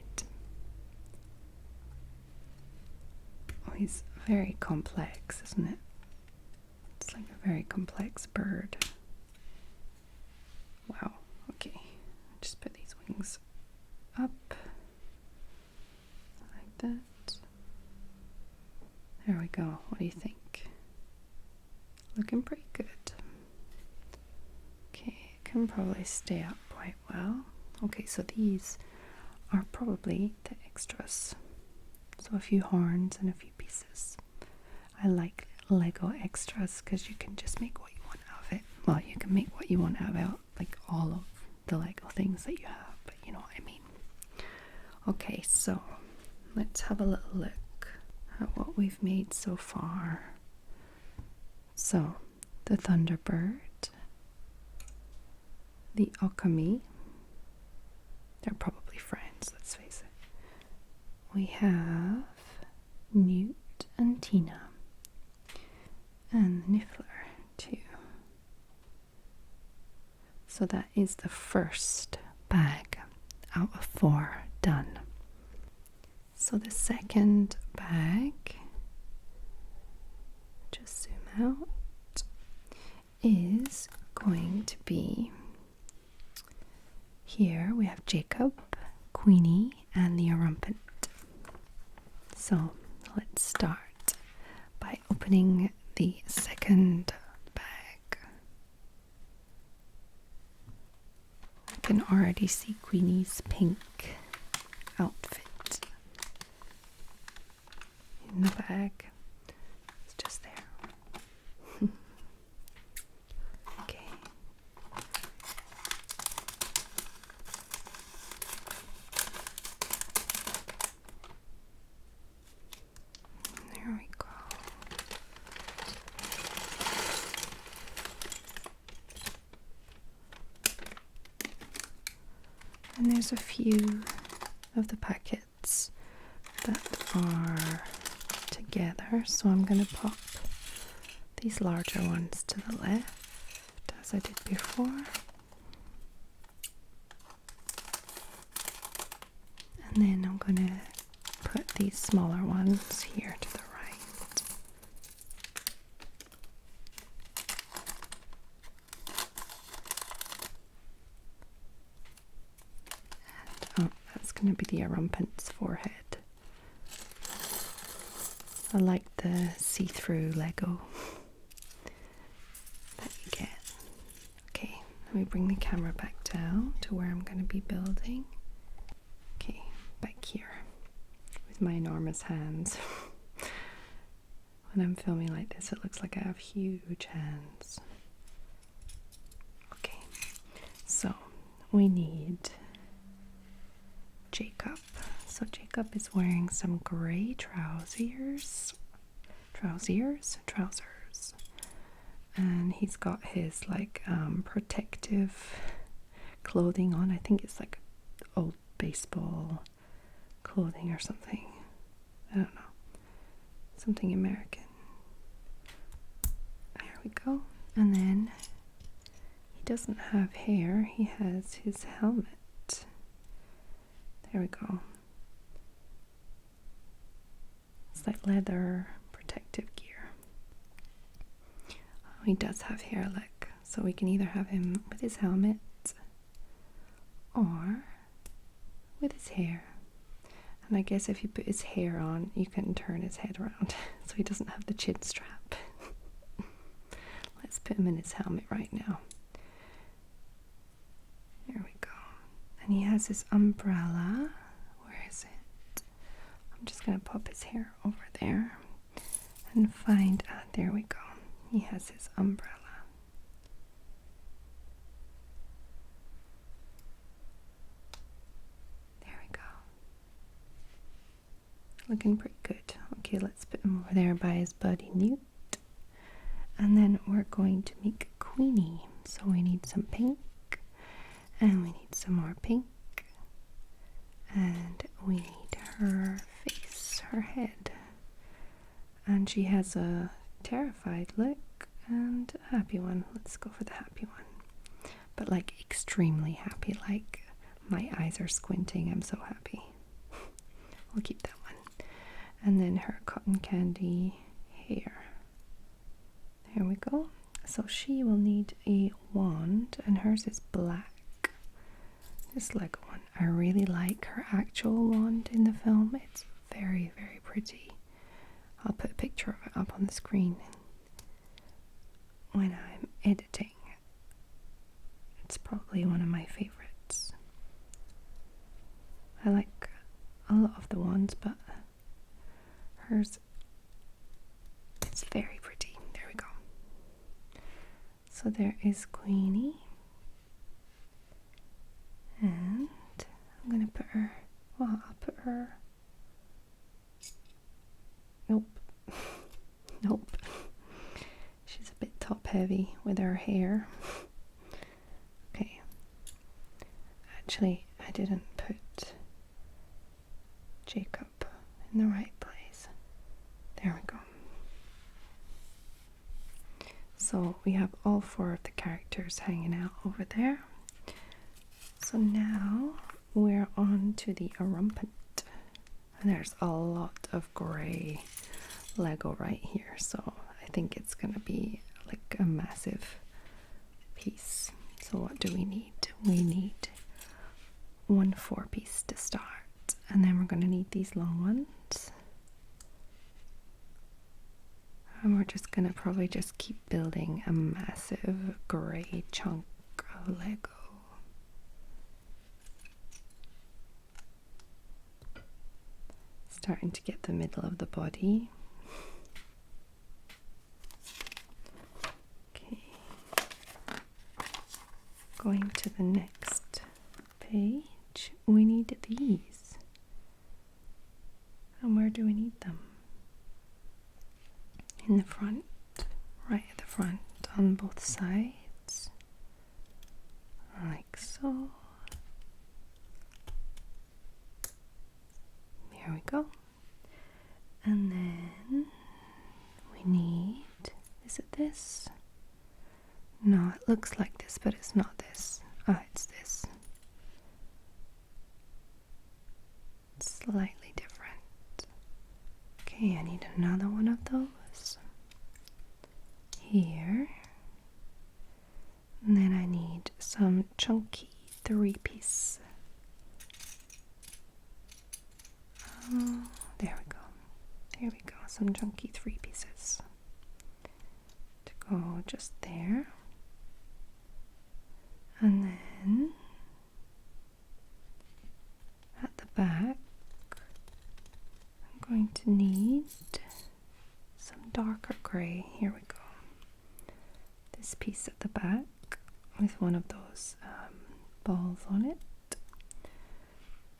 Oh, he's very complex, isn't it? It's like a very complex bird. Wow, okay. Just put these wings up like that. There we go. What do you think? Looking pretty good. Okay, it can probably stay up quite well. Okay, so these are probably the extras. So a few horns and a few pieces. I like Lego extras because you can just make what you want out of it. Well, you can make what you want out of like all of the Lego things that you have, but you know what I mean. Okay, so let's have a little look at what we've made so far. So the Thunderbird, the Occamy, They're probably friends, let's face it. We have Newt and Tina. And Niffler too. So that is the first bag out of 4 done. So the second bag, just zoom out, is going to be here. We have Jacob, Queenie, and the Erumpent. So let's start by opening the second bag. I can already see Queenie's pink outfit in the bag. It's just there. Okay. There we go. And there's a few of the packets that are together, so I'm going to pop these larger ones to the left as I did before. And then I'm going to put these smaller ones here to the right. That's going to be the Erumpent's forehead. I like the see-through Lego that you get. Okay, let me bring the camera back down to where I'm going to be building. Okay, back here with my enormous hands. When I'm filming like this, it looks like I have huge hands. Okay, so we need Jacob. So Jacob is wearing some gray trousers, and he's got his like protective clothing on. I think it's like old baseball clothing or something. I don't know, something American. There we go. And then he doesn't have hair, he has his helmet. There we go. It's like leather protective gear. Oh, he does have hair, look. So we can either have him with his helmet or with his hair. And I guess if you put his hair on, you can turn his head around so he doesn't have the chin strap. Let's put him in his helmet right now. There we go. And he has his umbrella. Where is it? I'm just going to pop his hair over there and find, there we go. He has his umbrella. There we go. Looking pretty good. Okay, let's put him over there by his buddy Newt. And then we're going to make Queenie. So we need some pink. And we need some more pink. And we need her face, her head. And she has a terrified look and a happy one. Let's go for the happy one. But like extremely happy, like my eyes are squinting, I'm so happy. We'll keep that one. And then her cotton candy hair. There we go. So she will need a wand, and hers is black. This Lego one. I really like her actual wand in the film. It's very, very pretty. I'll put a picture of it up on the screen when I'm editing. It's probably one of my favorites. I like a lot of the wands, but hers, it's very pretty. There we go. So there is Queenie. And I'm going to put her, well, I'll put her, nope, nope, she's a bit top heavy with her hair. Okay, actually I didn't put Jacob in the right place. There we go. So we have all 4 of the characters hanging out over there. So now we're on to the Erumpent. And there's a lot of grey Lego right here, so I think it's gonna be like a massive piece. So what do we need? We need 1 4-piece to start, and then we're gonna need these long ones. And we're just gonna probably just keep building a massive grey chunk of Lego. Starting to get the middle of the body. Okay. Going to the next page, we need these. And where do we need them? In the front, right at the front, on both sides, like so. There we go. And then we need, is it this? No, it looks like this, but it's not this. Oh, it's this. It's slightly different. Okay, I need another one of those. Here. And then I need some chunky 3-piece. There we go. There we go. Some chunky 3 pieces to go just there. And then at the back, I'm going to need some darker grey. Here we go. This piece at the back with one of those balls on it.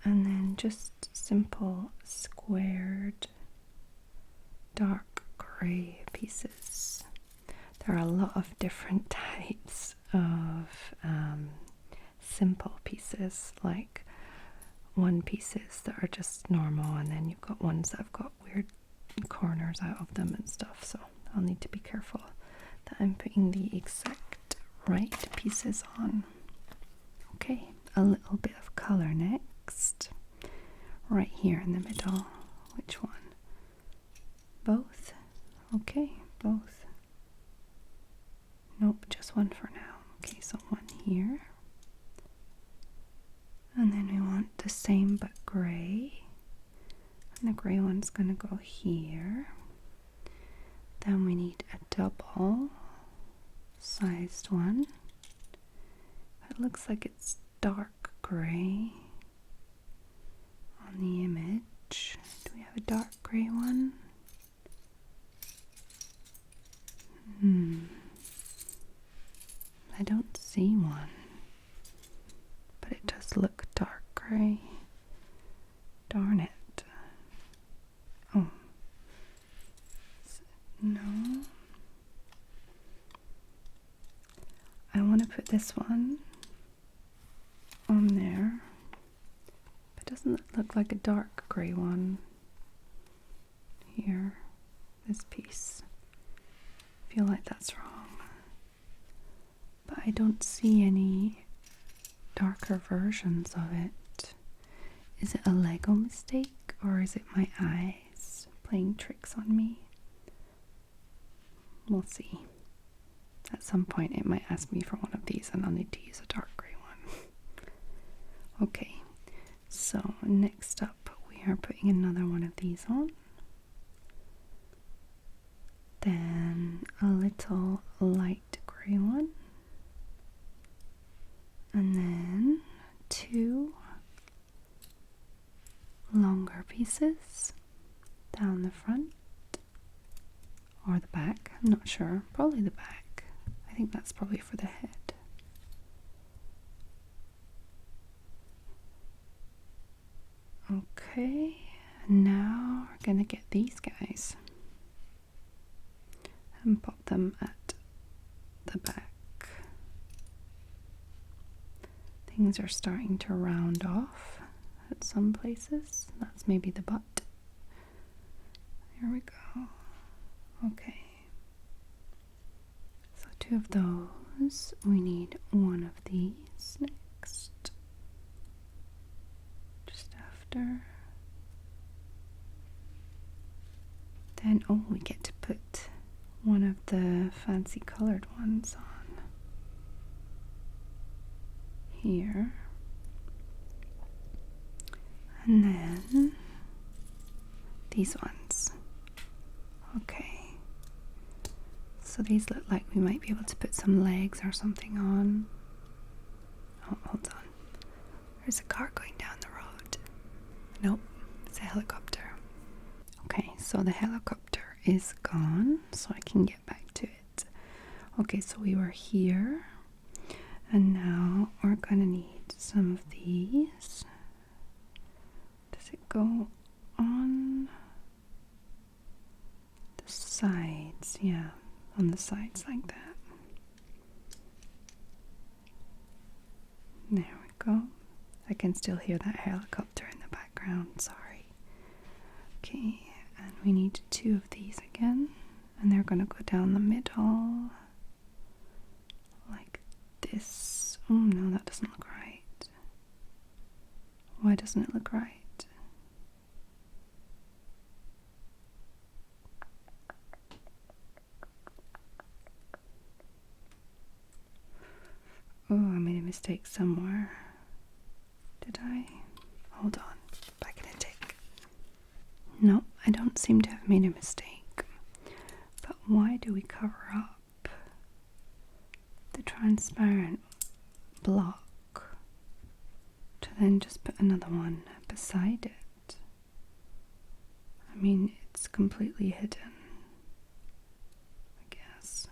And then just simple squared dark grey pieces. There are a lot of different types of simple pieces, like 1 pieces that are just normal, and then you've got ones that have got weird corners out of them and stuff, so I'll need to be careful that I'm putting the exact right pieces on. Okay, a little bit of colour next. Right here in the middle. Which one? Both? Okay, both. Nope, just one for now. Okay, so 1 here. And then we want the same but grey. And the grey one's gonna go here. Then we need a double sized one. It looks like it's dark grey on the image. Do we have a dark grey one? I don't see one, but it does look dark grey. Darn it. Oh. No. I want to put this one on there. It doesn't look like a dark grey one here. This piece. I feel like that's wrong. But I don't see any darker versions of it. Is it a Lego mistake, or is it my eyes playing tricks on me? We'll see. At some point it might ask me for one of these and I'll need to use a dark grey one. Okay, so next up we are putting another one of these on. Then a little light grey one. And then 2 longer pieces down the front or the back. I'm not sure. Probably the back. I think that's probably for the head. Okay, now we're gonna get these guys and pop them at the back. Things are starting to round off, at some places. That's maybe the butt. There we go. Okay. So 2 of those. We need 1 of these next. Just after. Then, oh, we get to put 1 of the fancy colored ones on here. And then these ones. Okay. So these look like we might be able to put some legs or something on. Oh, hold on. There's a car going down the road. Nope, it's a helicopter. Okay, so the helicopter is gone, so I can get back to it. Okay, so we were here, and now we're gonna need some of these. Does it go on the sides? Yeah, on the sides like that. There we go. I can still hear that helicopter in the background, sorry. Okay. And we need 2 of these again, and they're gonna go down the middle like this. Oh no, that doesn't look right. Why doesn't it look right? Oh, I made a mistake somewhere. Did I? Hold on, back in a tick. No, I don't seem to have made a mistake. But why do we cover up the transparent block to then just put another one beside it? I mean, it's completely hidden, I guess.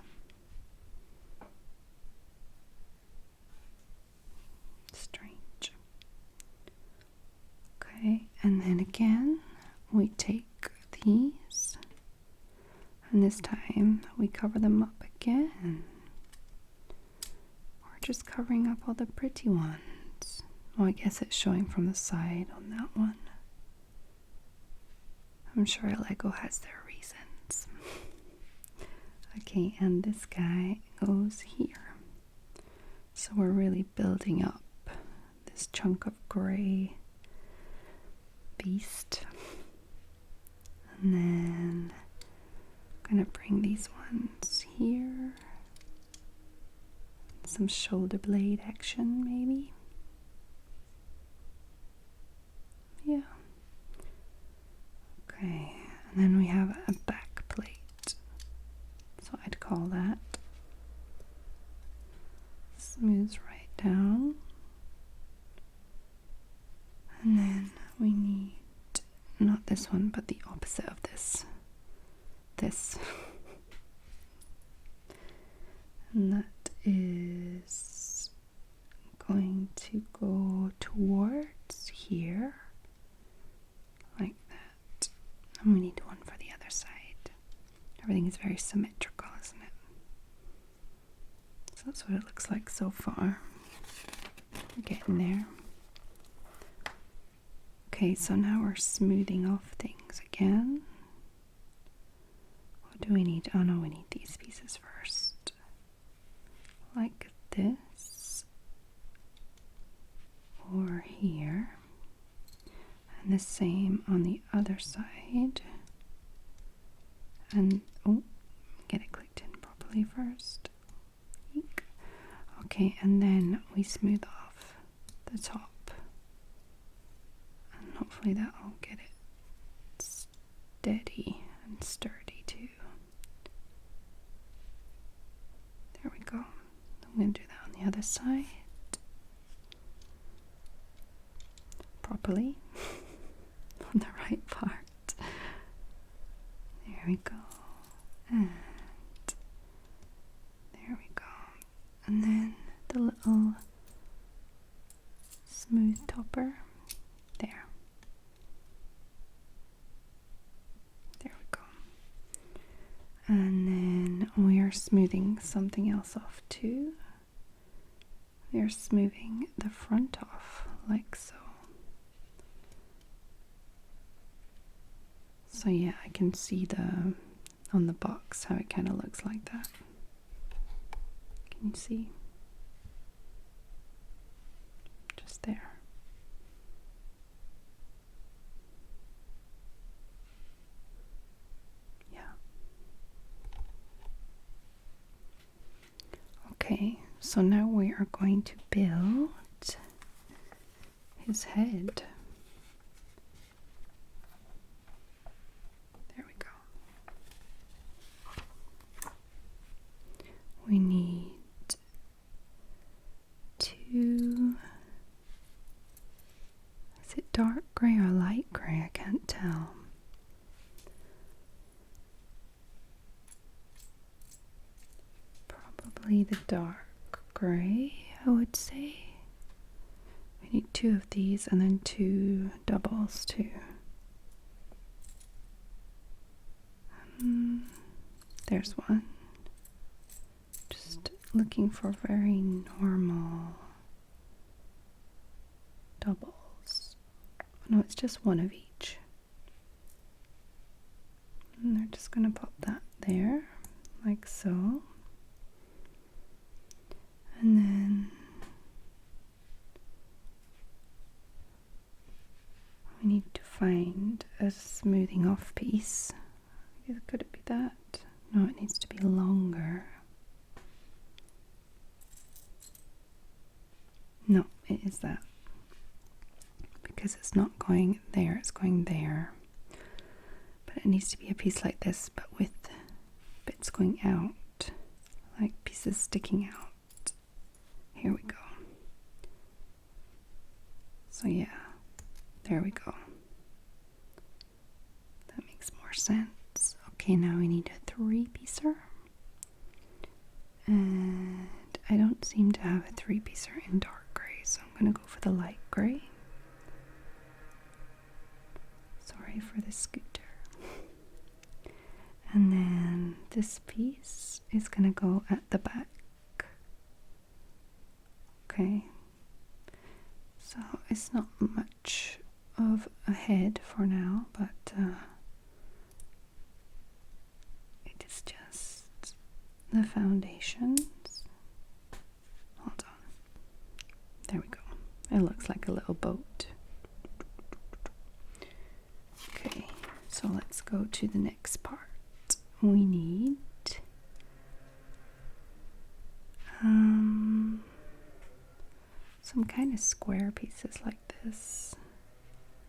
Strange. Okay, and then again, we take these, and this time we cover them up again. We're just covering up all the pretty ones. Oh, I guess it's showing from the side on that one. I'm sure Lego has their reasons. Okay, and this guy goes here. So we're really building up this chunk of gray beast. And then I'm gonna bring these ones here. Some shoulder blade action, maybe. Yeah. Okay, and then we have a back plate. So I'd call that. Smooths right down. And then we need not this one, but the opposite of this. This. And that is going to go towards here. Like that. And we need one for the other side. Everything is very symmetrical, isn't it? So that's what it looks like so far. We're getting there. Okay, so now we're smoothing off things again. What do we need? Oh no, we need these pieces first. Like this. Or here. And the same on the other side. And, oh, get it clicked in properly first. Eek. Okay, and then we smooth off the top. Hopefully that will get it steady and sturdy too. There we go. I'm going to do that on the other side. Properly. On the right part. There we go. And there we go. And then the little smooth topper. There. And then we are smoothing something else off too. We are smoothing the front off like so. So yeah, I can see on the box how it kind of looks like that. Can you see? Just there. Yeah. Okay, so now we are going to build his head. There we go. We need 2. Is it dark gray or light gray? I can't tell. Probably the dark gray, I would say. We need 2 of these and then 2 doubles too. There's one. Just looking for very normal doubles. No, it's just 1 of each. And they're just going to pop that there, like so. And then we need to find a smoothing off piece. Could it be that? No, it needs to be longer. No, it is that. Because it's not going there, it's going there. But it needs to be a piece like this, but with bits going out, like pieces sticking out. Here we go. So yeah, there we go. That makes more sense. Okay, now we need a 3-piecer. And I don't seem to have a 3-piecer in dark gray, so I'm going to go for the light gray. Sorry for the scooter. And then this piece is going to go at the back. Okay. So it's not much of a head for now, but it is just the foundations. Hold on. There we go. It looks like a little boat. Okay, so let's go to the next part. We need some kind of square pieces like this.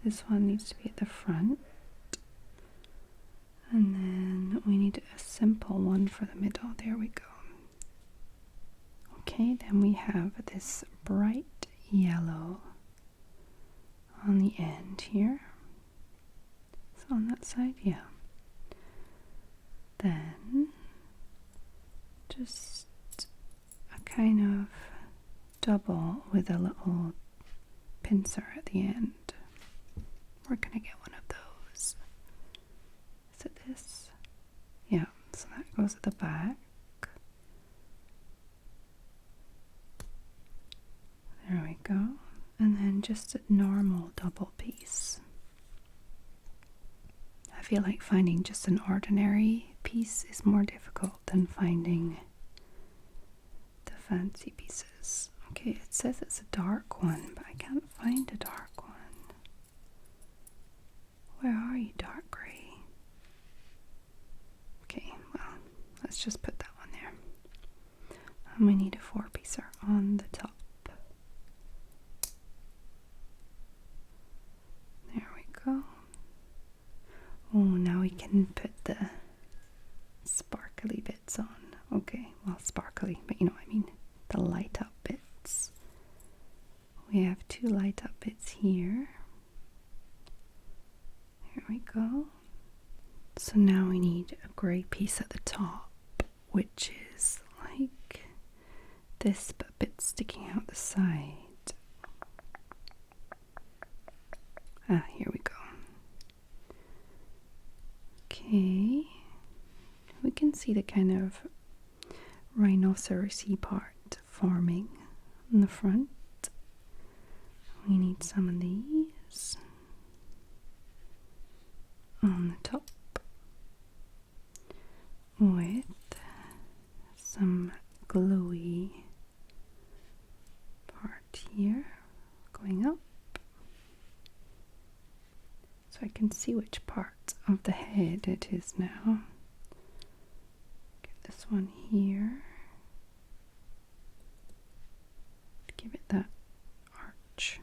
This one needs to be at the front. And then we need a simple one for the middle. There we go. Okay, then we have this bright yellow on the end here. So on that side, yeah. Then just a kind of double with a little pincer at the end. We're gonna get one of those. Is it this? Yeah, so that goes at the back. There we go. And then just a normal double piece. I feel like finding just an ordinary piece is more difficult than finding the fancy pieces. Okay, it says it's a dark one, but I can't find a dark one. Where are you, dark gray? Okay, well, let's just put that one there. And we need a 4-piecer on the top. There we go. Oh, now we can put the sparkly bits on. Okay, well, sparkly, but you know what I mean. The light up bits. We have 2 light up bits here. Here we go. So now we need a grey piece at the top, which is like this, but a bit sticking out the side. Ah, here we go. Okay. We can see the kind of rhinocerosy part forming in the front. We need some of these. on the top with some glowy part here going up, so I can see which part of the head it is now. Get this one here to give it that arch.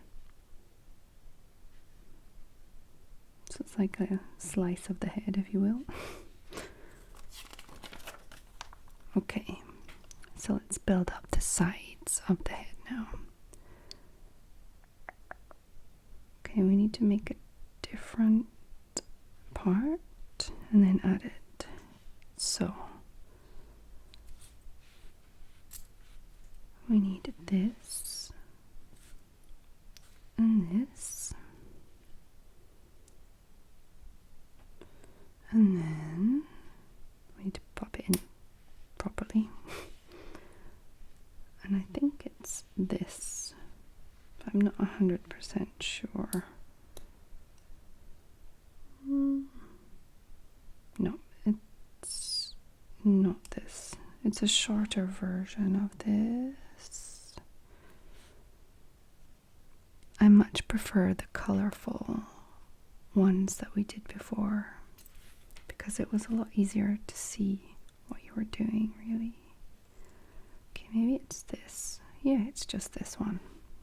So it's like a slice of the head, if you will. Okay, so let's build up the sides of the head now. Okay, we need to make a different part and then add it. So we need this and this, and then we need to pop it in properly. And I think it's this, but I'm not 100% sure. No, it's not this. It's a shorter version of this. I much prefer the colorful ones that we did before, because it was a lot easier to see what you were doing, really. Okay, maybe it's this. Yeah, it's just this one.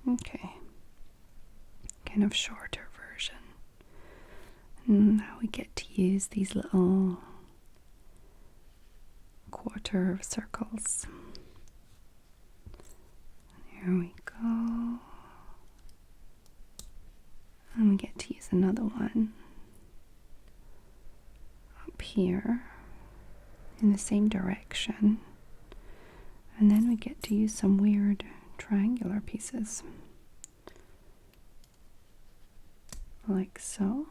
Okay. Kind of shorter version. And now we get to use these little quarter circles. There we go. And we get to use another one up here in the same direction. And then we get to use some weird triangular pieces. Like so.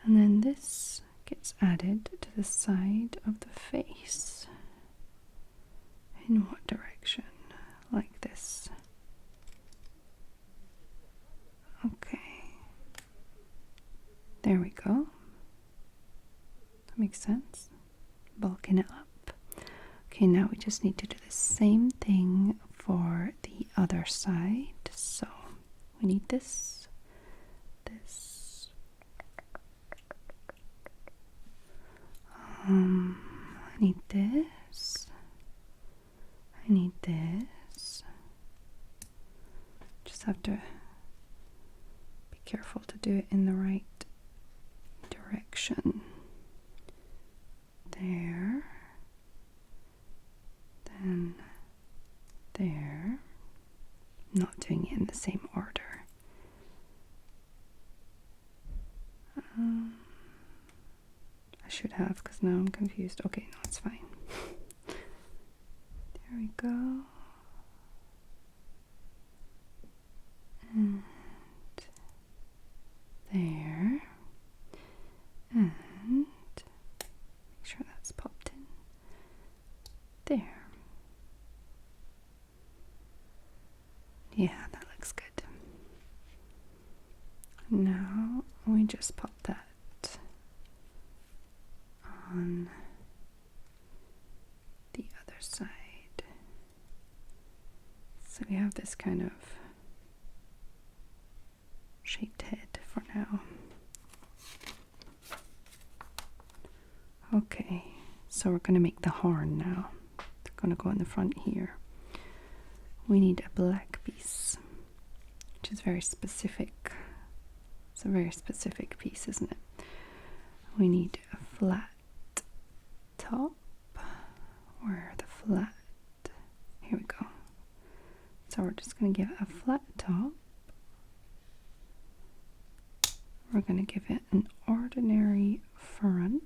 And then this gets added to the side of the face. In what direction? Like this. Okay. There we go. That makes sense. Bulking it up. Okay, now we just need to do the same thing for the other side. So we need this, this. I need this. I need this. Just have to be careful to do it in the right direction. There. Then there. Not doing it in the same order. I should have, because now I'm confused. Okay, no, it's fine. There we go. And there. And make sure that's popped in. There. Yeah, that looks good. Now we just pop that on the other side. So we have this kind of shaped head for now. Okay, so we're going to make the horn now. It's going to go in the front here. We need a black piece, which is very specific. It's a very specific piece, isn't it? We need a flat top. Where are the flat? Here we go. So we're just going to give it a flat top. We're going to give it an ordinary front.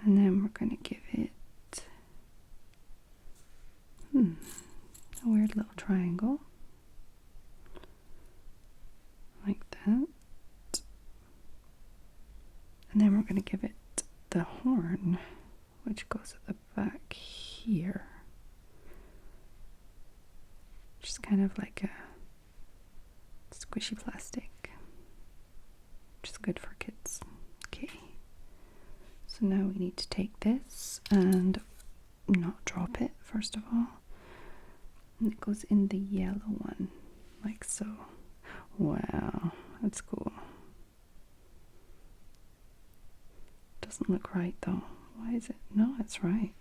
And then we're going to give it a weird little triangle. Like that. And then we're going to give it the horn, which goes at the back here. Just kind of like a squishy plastic. good for kids. Okay. So now we need to take this and not drop it, first of all. And it goes in the yellow one, like so. Wow, that's cool. Doesn't look right though. Why is it? No, it's right.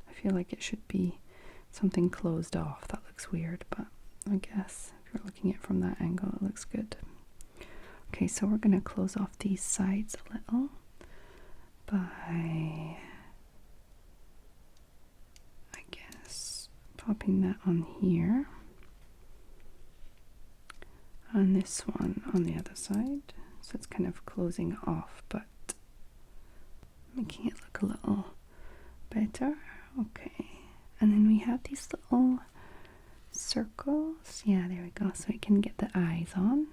I feel like it should be something closed off. That looks weird, but I guess if you're looking at it from that angle, it looks good. Okay, so we're going to close off these sides a little by, I guess, popping that on here. And this one on the other side. So it's kind of closing off, but making it look a little better. Okay. And then we have these little circles. Yeah, there we go. So we can get the eyes on.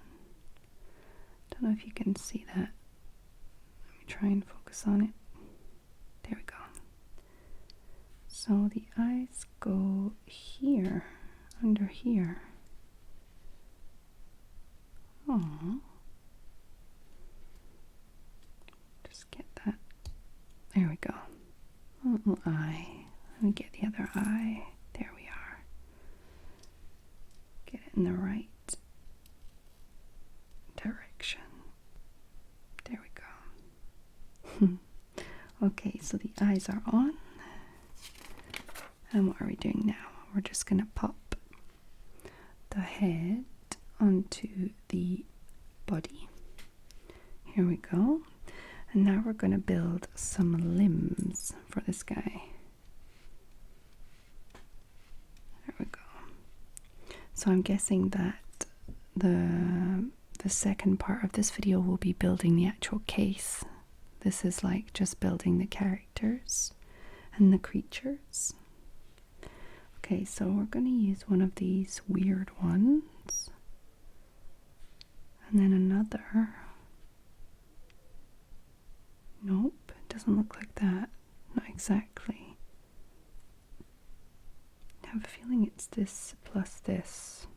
Don't know if you can see that. Let me try and focus on it. There we go. So the eyes go here, under here. Oh. Just get that. There we go. A little eye. Let me get the other eye. There we are. Get it in the right direction. There we go. Okay, so the eyes are on. And what are we doing now? We're just going to pop the head onto the body. Here we go. And now we're going to build some limbs for this guy. There we go. So I'm guessing that the second part of this video will be building the actual case. This is like just building the characters and the creatures. Okay, so we're going to use one of these weird ones. And then another. Nope, it doesn't look like that. Not exactly. I have a feeling it's this plus this.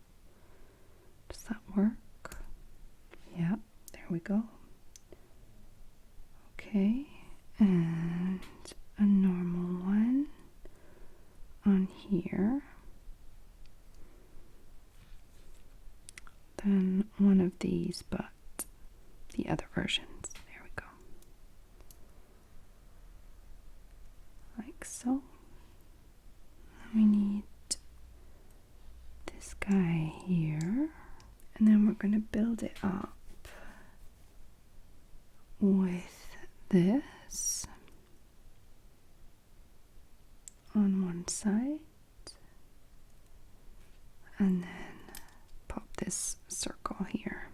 Does that work? Yeah, there we go. Okay, and a normal one on here. Then one of these, but the other versions. There we go. Like so. And we need this guy here. And then we're going to build it up with this on one side. And then pop this circle here.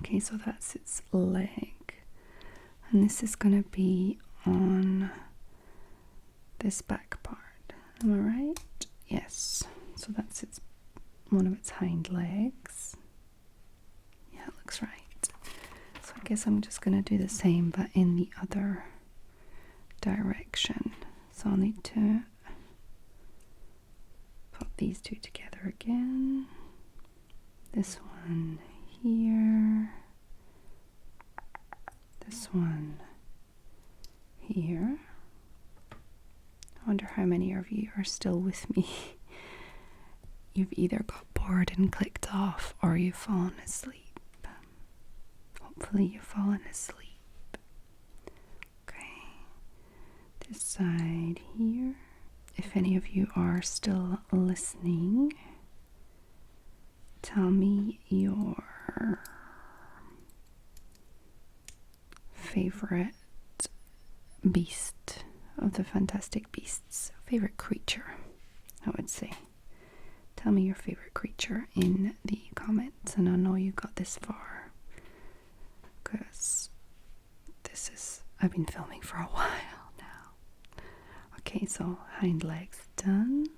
Okay, so that's its leg. And this is going to be on this back part. Am I right? Yes. So that's one of its hind legs. Yeah, it looks right. So I guess I'm just going to do the same, but in the other direction. So I'll need to put these two together again. This one here. This one here. I wonder how many of you are still with me. You've either got bored and clicked off, or you've fallen asleep. Hopefully you've fallen asleep. Okay. This side here. If any of you are still listening, tell me your favorite beast of the Fantastic Beasts. Favorite creature, I would say. Tell me your favorite creature in the comments, and I know you got this far because I've been filming for a while now. Okay, so hind legs done.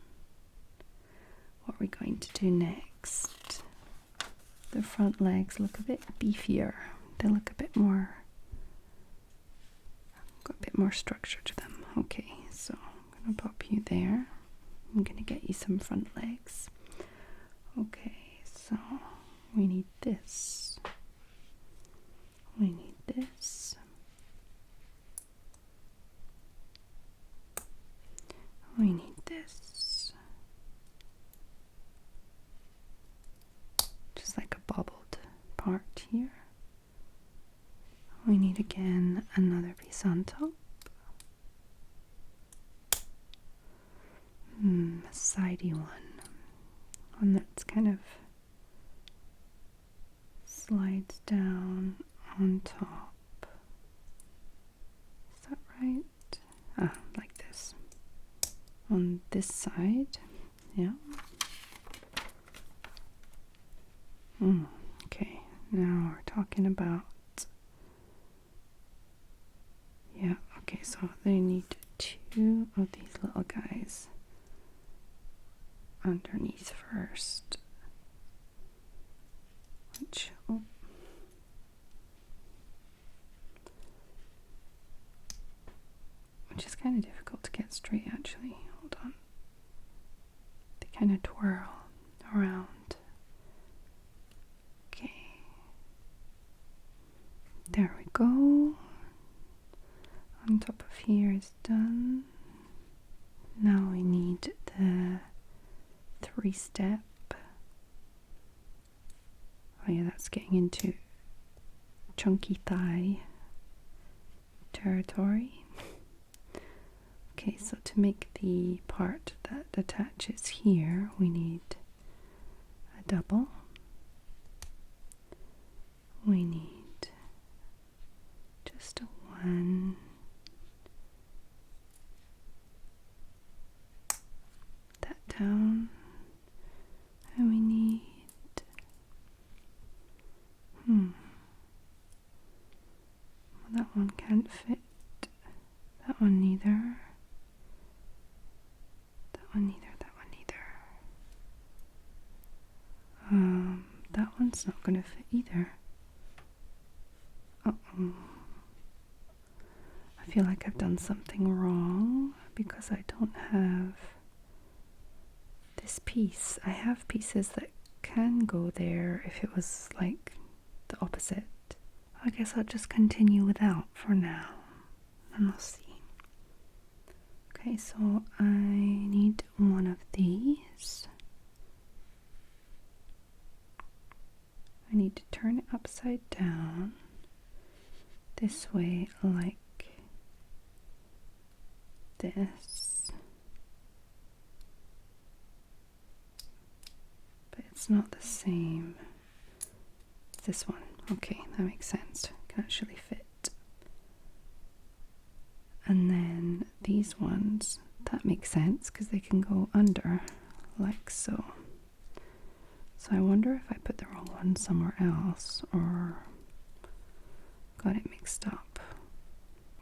What are we going to do next? The front legs look a bit beefier. They look a bit more, got a bit more structure to them. Okay, so I'm gonna pop you there. I'm gonna get you some front legs. Okay, so we need this. We need this. We need this. Just like a bubbled part here. We need again another piece on top. A sidey one that's kind of slides down on top. Is that right? Ah, like this. On this side, yeah. Okay, now we're talking about, yeah, okay, so they need 2 of these little guys underneath first, which is kind of difficult to get straight, actually. Hold on. They kind of twirl around. Okay. There we go. On top of here is done. Now we need the 3-step. Oh yeah, that's getting into chunky thigh territory. Okay, so to make the part that attaches here, we need a double. We need just a 1. That down. And we need well, that one can't fit. That one neither. That one neither. That one neither. That one's not gonna fit either. Uh-oh. I feel like I've done something wrong because I don't have this piece. I have pieces that can go there if it was like the opposite. I guess I'll just continue without for now and we'll see. Okay, so I need one of these. I need to turn it upside down this way, like this. But it's not the same as this one. Okay, that makes sense. Can actually fit. And then these ones, that makes sense because they can go under like so. So I wonder if I put the wrong one somewhere else or got it mixed up.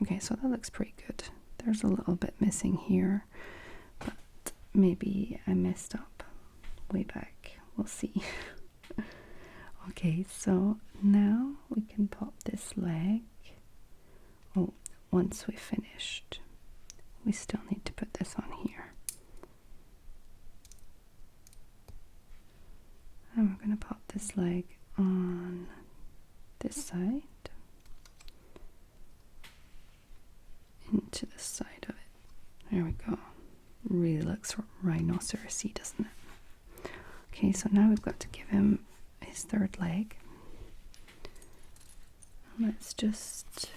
Okay, so that looks pretty good. There's a little bit missing here, but maybe I messed up way back. We'll see. Okay, so now we can pop this leg. Oh, once we've finished, we still need to put this on here. And we're going to pop this leg on this side into the side of it. There we go. Really looks rhinoceros-y, doesn't it? Okay, so now we've got to give him his 3rd leg. Let's just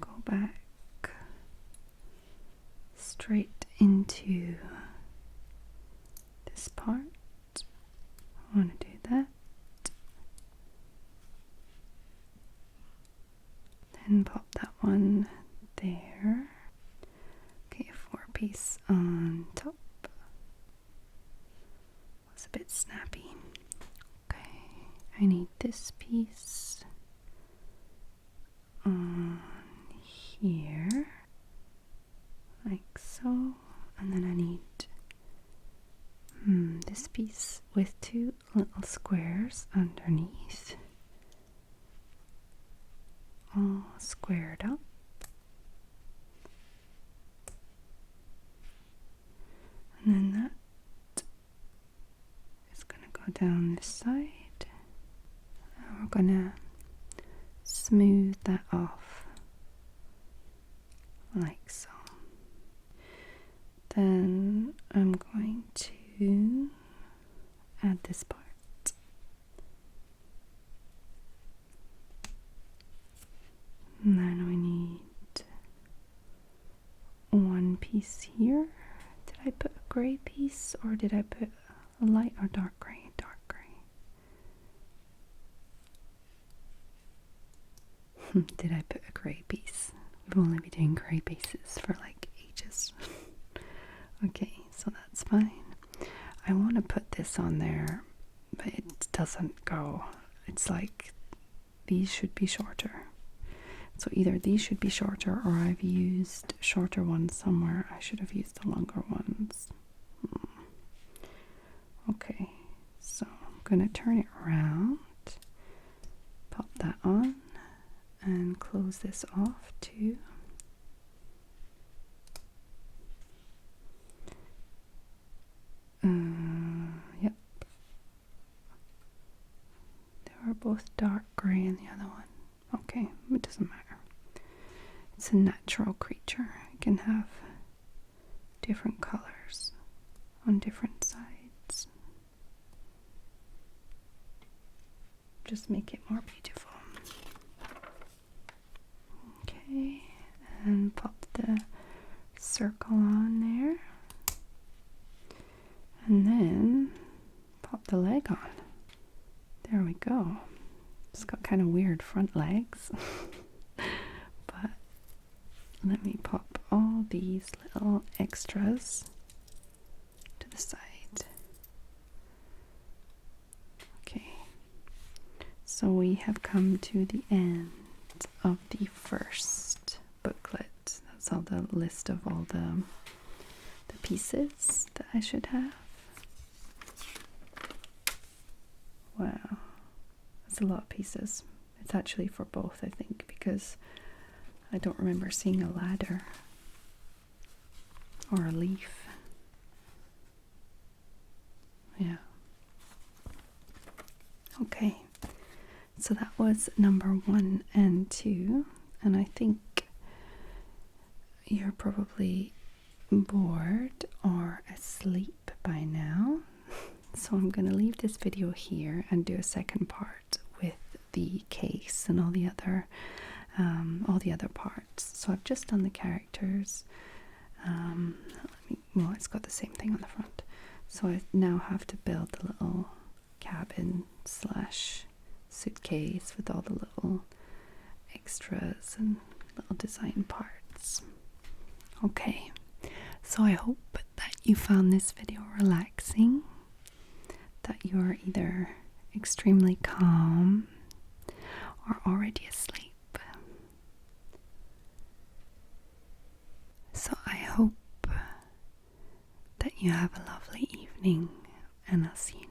go back straight into this part. I want to do that. Then pop that one there. Okay, 4-piece on top. Was a bit snappy. Okay, I need this piece on here, like so, and then I need this piece with 2 little squares underneath, all squared up. And then that is going to go down this side. And we're going to smooth that off like so. Then I'm going to add this part. And then we need one piece here. Did I put a grey piece or did I put a light or dark grey? Dark grey. Did I put a grey piece? We've only been doing grey pieces for like ages. Okay, so that's fine. I want to put this on there, but it doesn't go. It's like these should be shorter. So either these should be shorter or I've used shorter ones somewhere. I should have used the longer ones. Okay, so I'm going to turn it around, pop that on, and close this off too. Yep. They were both dark grey in the other one. Okay, it doesn't matter. It's a natural creature. It can have different colors on different sides. Just make it more beautiful. Okay, and pop the circle on there. And then pop the leg on. There we go. It's got kind of weird front legs. But let me pop all these little extras to the side. Okay. So we have come to the end of the first booklet. That's all the list of all the pieces that I should have. Wow, that's a lot of pieces. It's actually for both, I think, because I don't remember seeing a ladder or a leaf. Yeah. Okay, so that was number 1 and 2, and I think you're probably bored or asleep by now. So I'm going to leave this video here and do a second part with the case and all the other parts. So I've just done the characters. Well, it's got the same thing on the front. So I now have to build the little cabin / suitcase with all the little extras and little design parts. Okay, so I hope that you found this video relaxing, that you're either extremely calm or already asleep. So I hope that you have a lovely evening, and I'll see you